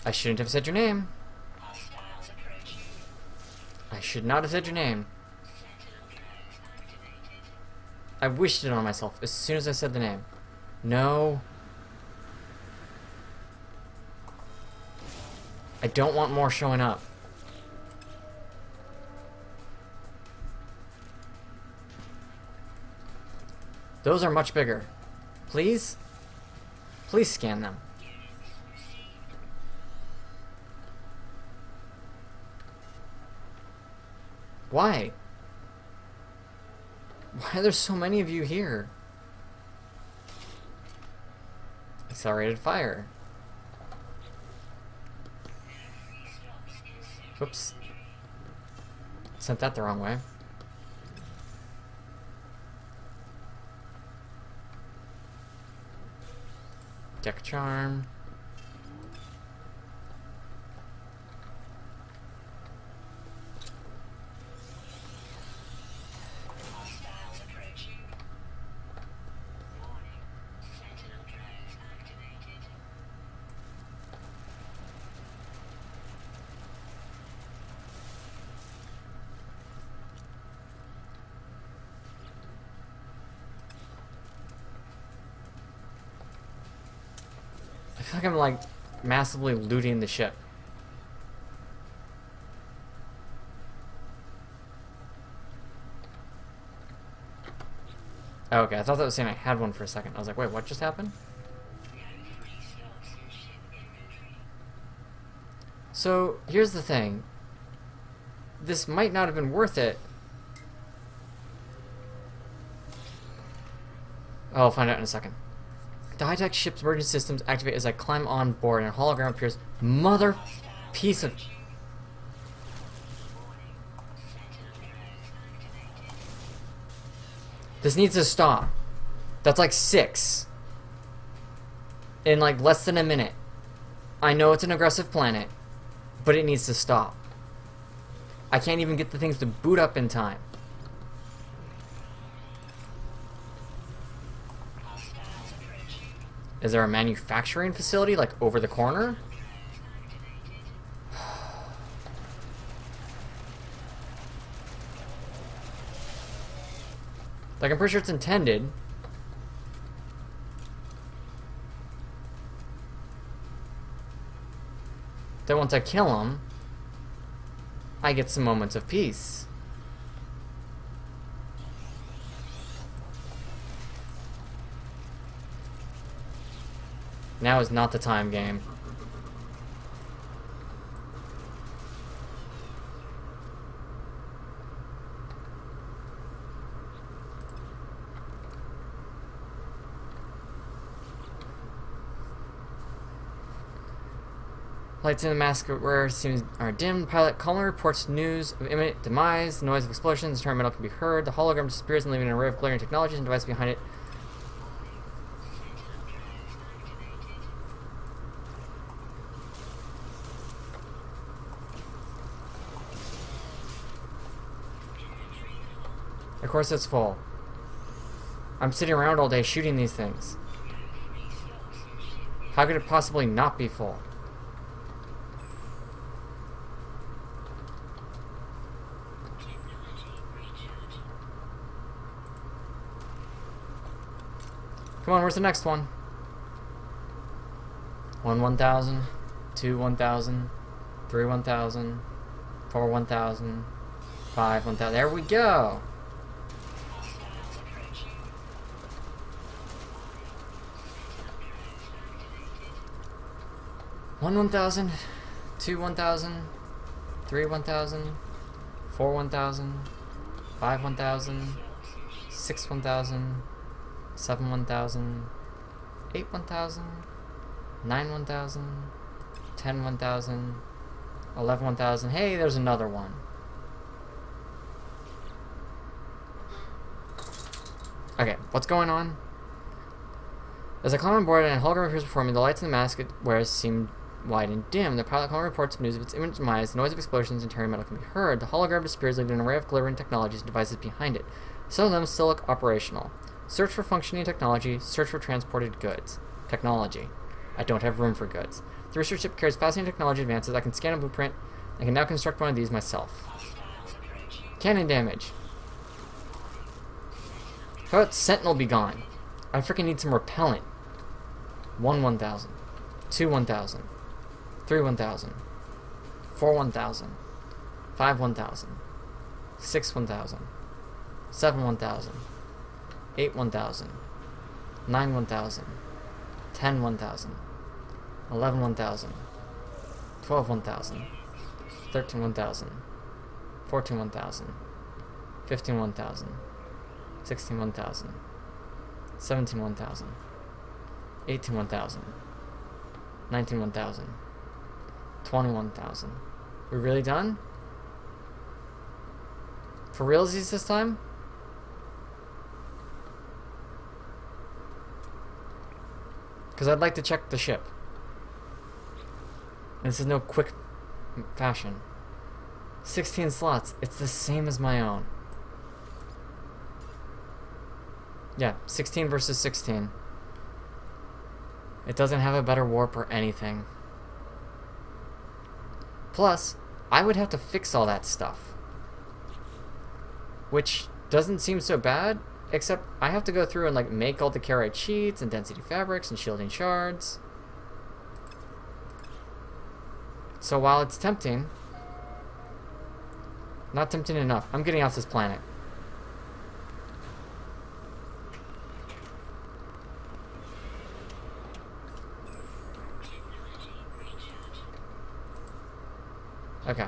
I shouldn't have said your name. I should not have said your name. I wished it on myself as soon as I said the name. No. I don't want more showing up. Those are much bigger. Please? Please scan them. Why? Why are there so many of you here? Accelerated fire. Whoops. Sent that the wrong way. Deck charm. I feel like I'm like massively looting the ship. Oh, okay, I thought that was saying I had one for a second. I was like, wait, what just happened? So, here's the thing. This might not have been worth it. Oh, I'll find out in a second. The high-tech ship's emergency systems activate as I climb on board and a hologram appears. Mother piece of... This needs to stop. That's like 6. In like less than a minute. I know it's an aggressive planet, but it needs to stop. I can't even get the things to boot up in time. Is there a manufacturing facility like over the corner? Like, I'm pretty sure it's intended. that once I kill him, I get some moments of peace. Now is not the time, game. Lights in the mask where seems are dim. Pilot calmly reports news of imminent demise. The noise of explosions. The terminal can be heard. The hologram disappears and leaving an array of glaring technologies and devices behind it. Of course it's full. I'm sitting around all day shooting these things. How could it possibly not be full? Come on, where's the next one? 1,000, 2 1,000, 3 1,000, 4 1,000, 5 1,000. There we go. One 1,000, 2 1,000, 3 1,000, 4 1,000, 5 1,000, 6 1,000, 7 1,000, 8 1,000, 9 1,000, 10 1,000, 11 1,000. Hey, there's another one. Okay, what's going on? As I climb on board and a hologram appears before me, the lights in the mask it wears seem wide and dim. The pilot calmly reports news of its imminent demise. The noise of explosions and tearing metal can be heard. The hologram disappears, leaving an array of glittering technologies and devices behind it. Some of them still look operational. Search for functioning technology. Search for transported goods. Technology. I don't have room for goods. The research ship carries fascinating technology advances. I can scan a blueprint. I can now construct one of these myself. Cannon damage. How about Sentinel be gone? I freaking need some repellent. 1 1,000. 2 1,000. 3 1,000. 4 1,000. 5 1,000. 6 1,000. 7 1,000. 8 1,000. 9 1,000. 10 1,000. 11 1,000. 12 1,000. 13 1,000. 14 1,000. 15 1,000. 16 1,000. 17 1,000. 18 1,000. 19 1,000. 20 1,000. We really done? For realsies this time? Because I'd like to check the ship. This is no quick fashion. 16 slots. It's the same as my own. Yeah, 16 versus 16. It doesn't have a better warp or anything. Plus, I would have to fix all that stuff. Which doesn't seem so bad, except I have to go through and like make all the Megawrite sheets and density fabrics and shielding shards. So while it's tempting, not tempting enough. I'm getting off this planet. Okay.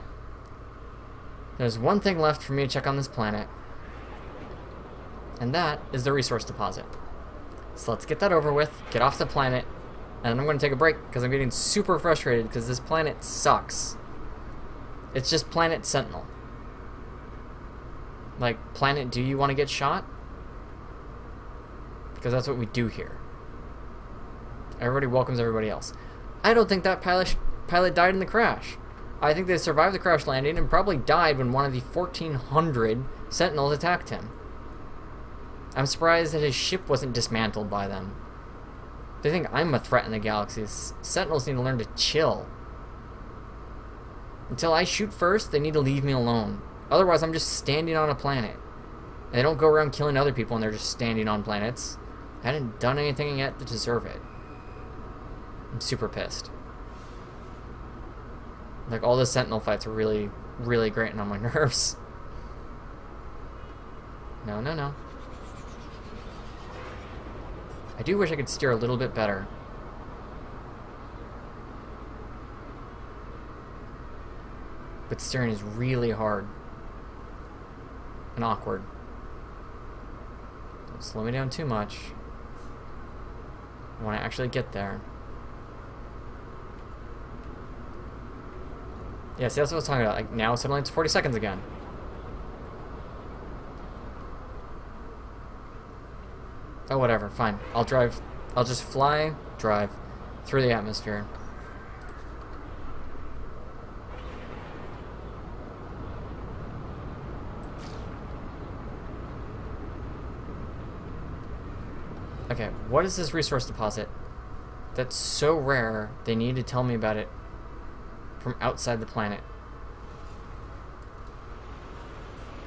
There's one thing left for me to check on this planet. And that is the resource deposit. So let's get that over with, get off the planet, and then I'm going to take a break because I'm getting super frustrated because this planet sucks. It's just Planet Sentinel. Like, planet, do you want to get shot? Because that's what we do here. Everybody welcomes everybody else. I don't think that pilot died in the crash. I think they survived the crash landing and probably died when one of the 1,400 Sentinels attacked him. I'm surprised that his ship wasn't dismantled by them. They think I'm a threat in the galaxy. Sentinels need to learn to chill. Until I shoot first, they need to leave me alone. Otherwise, I'm just standing on a planet. And they don't go around killing other people and they're just standing on planets. I hadn't done anything yet to deserve it. I'm super pissed. Like, all the Sentinel fights are really, really grating on my nerves. No, no, no. I do wish I could steer a little bit better. But steering is really hard. And awkward. Don't slow me down too much. I want to actually get there. Yeah, see, that's what I was talking about. Like, now suddenly it's 40 seconds again. Oh, whatever. Fine. I'll drive. I'll just drive through the atmosphere. Okay, what is this resource deposit? That's so rare, they need to tell me about it from outside the planet.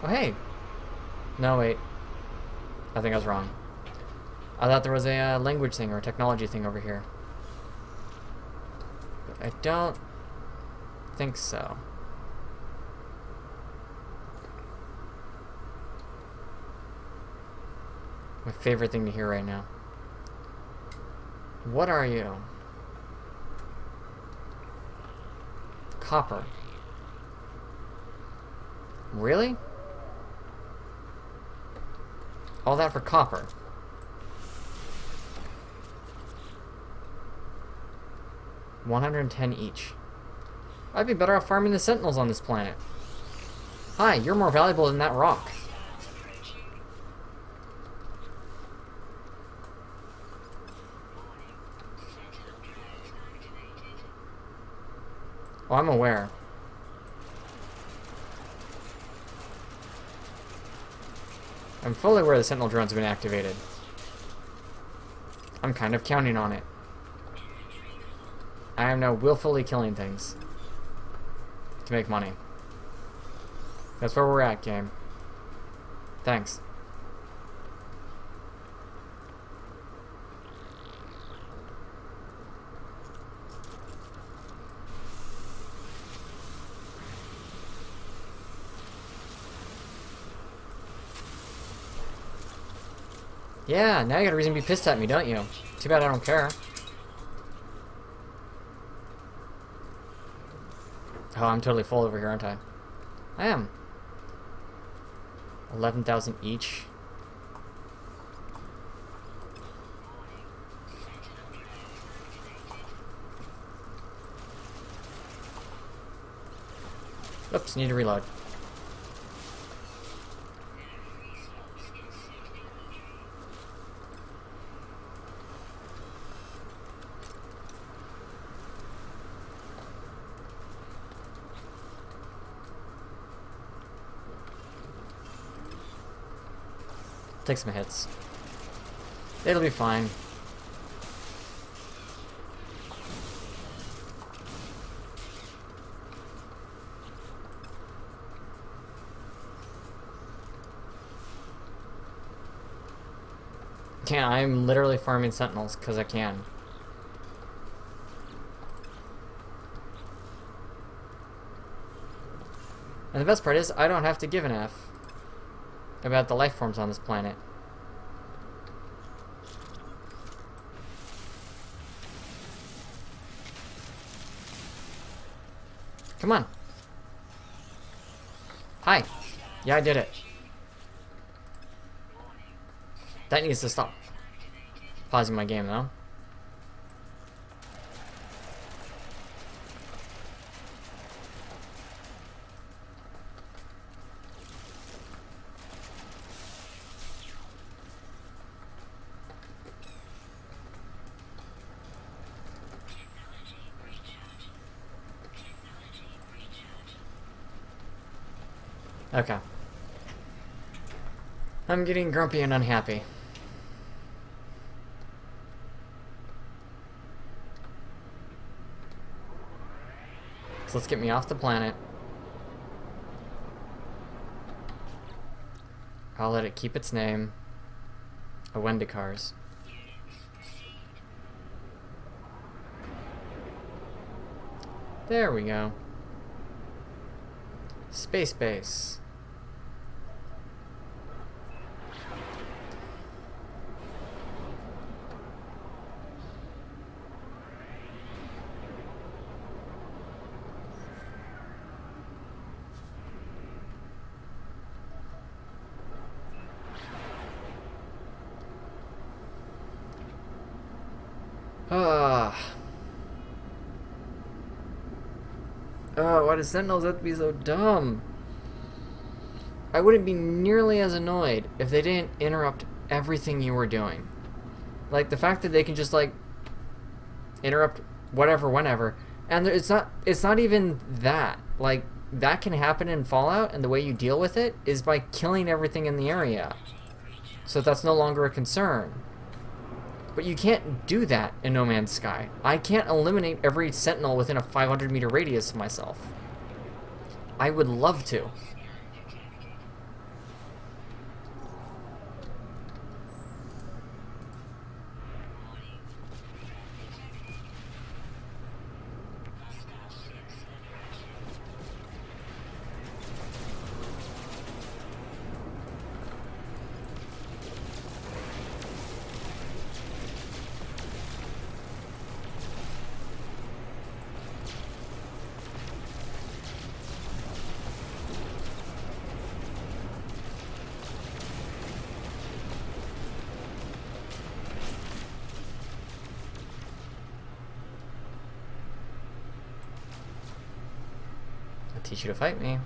Oh, hey! No, wait. I think I was wrong. I thought there was a language thing or a technology thing over here. But I don't think so. My favorite thing to hear right now. What are you? Copper. Really? All that for copper. $110 each. I'd be better off farming the Sentinels on this planet. Hi, you're more valuable than that rock. Oh, I'm aware. I'm fully aware the Sentinel drones have been activated. I'm kind of counting on it. I am now willfully killing things to make money. That's where we're at, game. Thanks. Yeah, now you got a reason to be pissed at me, don't you? Too bad I don't care. Oh, I'm totally full over here, aren't I? I am. 11,000 each. Oops, need to reload. Take some hits. It'll be fine. Yeah, I'm literally farming Sentinels because I can. And the best part is, I don't have to give an F about the life forms on this planet. Come on. Hi. Yeah, I did it. That needs to stop. Pausing my game, though. Okay. I'm getting grumpy and unhappy. So let's get me off the planet. I'll let it keep its name. A Wendikars. There we go. Space base. Oh, why do Sentinels have to be so dumb? I wouldn't be nearly as annoyed if they didn't interrupt everything you were doing. Like, the fact that they can just, like, interrupt whatever, whenever. And it's not even that. Like, that can happen in Fallout, and the way you deal with it is by killing everything in the area. So that's no longer a concern. But you can't do that in No Man's Sky. I can't eliminate every Sentinel within a 500-meter radius of myself. I would love to. Teach you to fight me.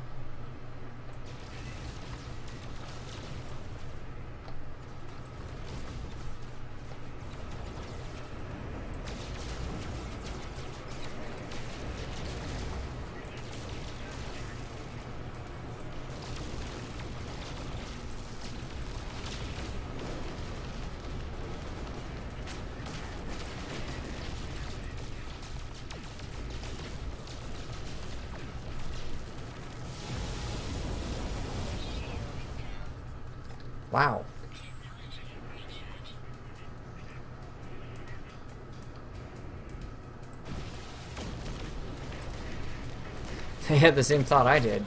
Wow. They had the same thought I did.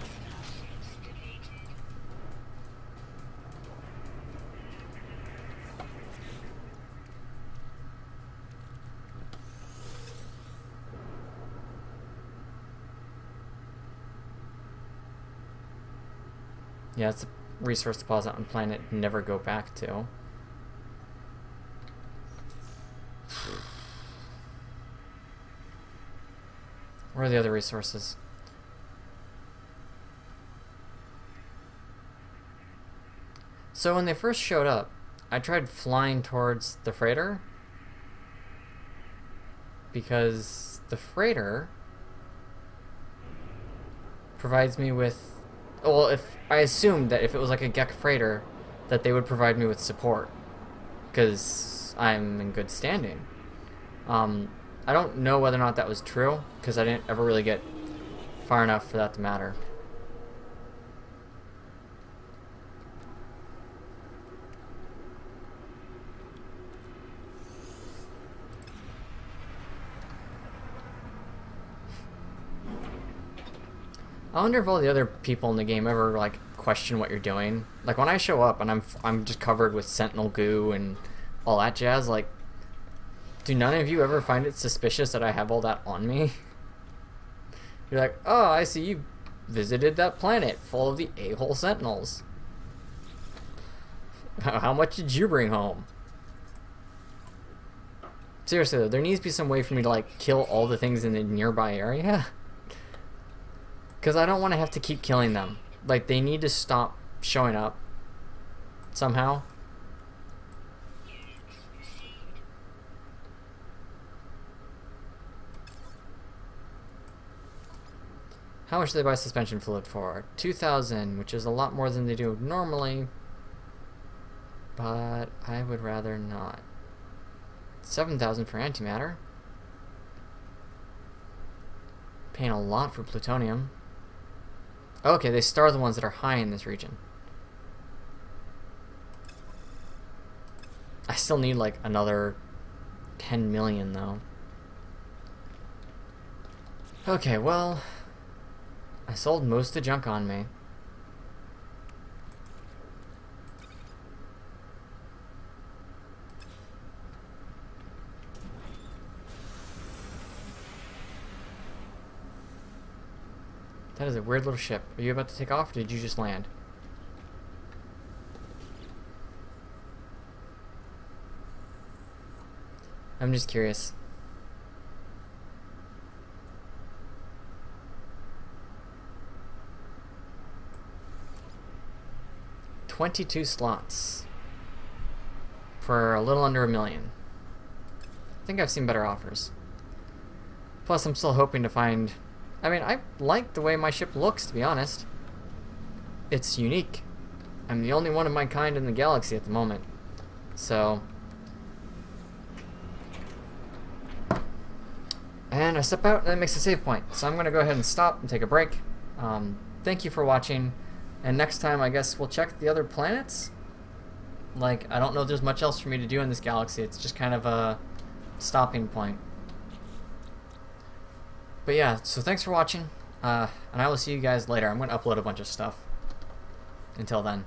Yeah, it's a resource deposit on planet never go back to. Where are the other resources? So when they first showed up, I tried flying towards the freighter because the freighter provides me with, well, if I assumed that if it was like a Gek freighter, that they would provide me with support, because I'm in good standing. I don't know whether or not that was true, because I didn't ever really get far enough for that to matter. I wonder if all the other people in the game ever like question what you're doing. Like when I show up and I'm just covered with Sentinel goo and all that jazz, like, do none of you ever find it suspicious that I have all that on me? You're like, oh, I see you visited that planet full of the a-hole Sentinels. How much did you bring home? Seriously though, there needs to be some way for me to like kill all the things in the nearby area. Because I don't want to have to keep killing them. Like, they need to stop showing up somehow. How much do they buy suspension fluid for? 2,000, which is a lot more than they do normally. But I would rather not. 7,000 for antimatter. Paying a lot for plutonium. Okay, they star the ones that are high in this region. I still need like another 10 million though. Okay, well, I sold most of the junk on me. That is a weird little ship. Are you about to take off, or did you just land? I'm just curious. $22 slots for a little under $1 million. I think I've seen better offers. Plus, I'm still hoping to find... I mean, I like the way my ship looks, to be honest. It's unique. I'm the only one of my kind in the galaxy at the moment. So... And I step out, and that makes a save point. So I'm going to go ahead and stop and take a break. Thank you for watching. And next time, I guess we'll check the other planets. Like, I don't know if there's much else for me to do in this galaxy. It's just kind of a stopping point. But yeah, so thanks for watching. And I will see you guys later. I'm going to upload a bunch of stuff. Until then.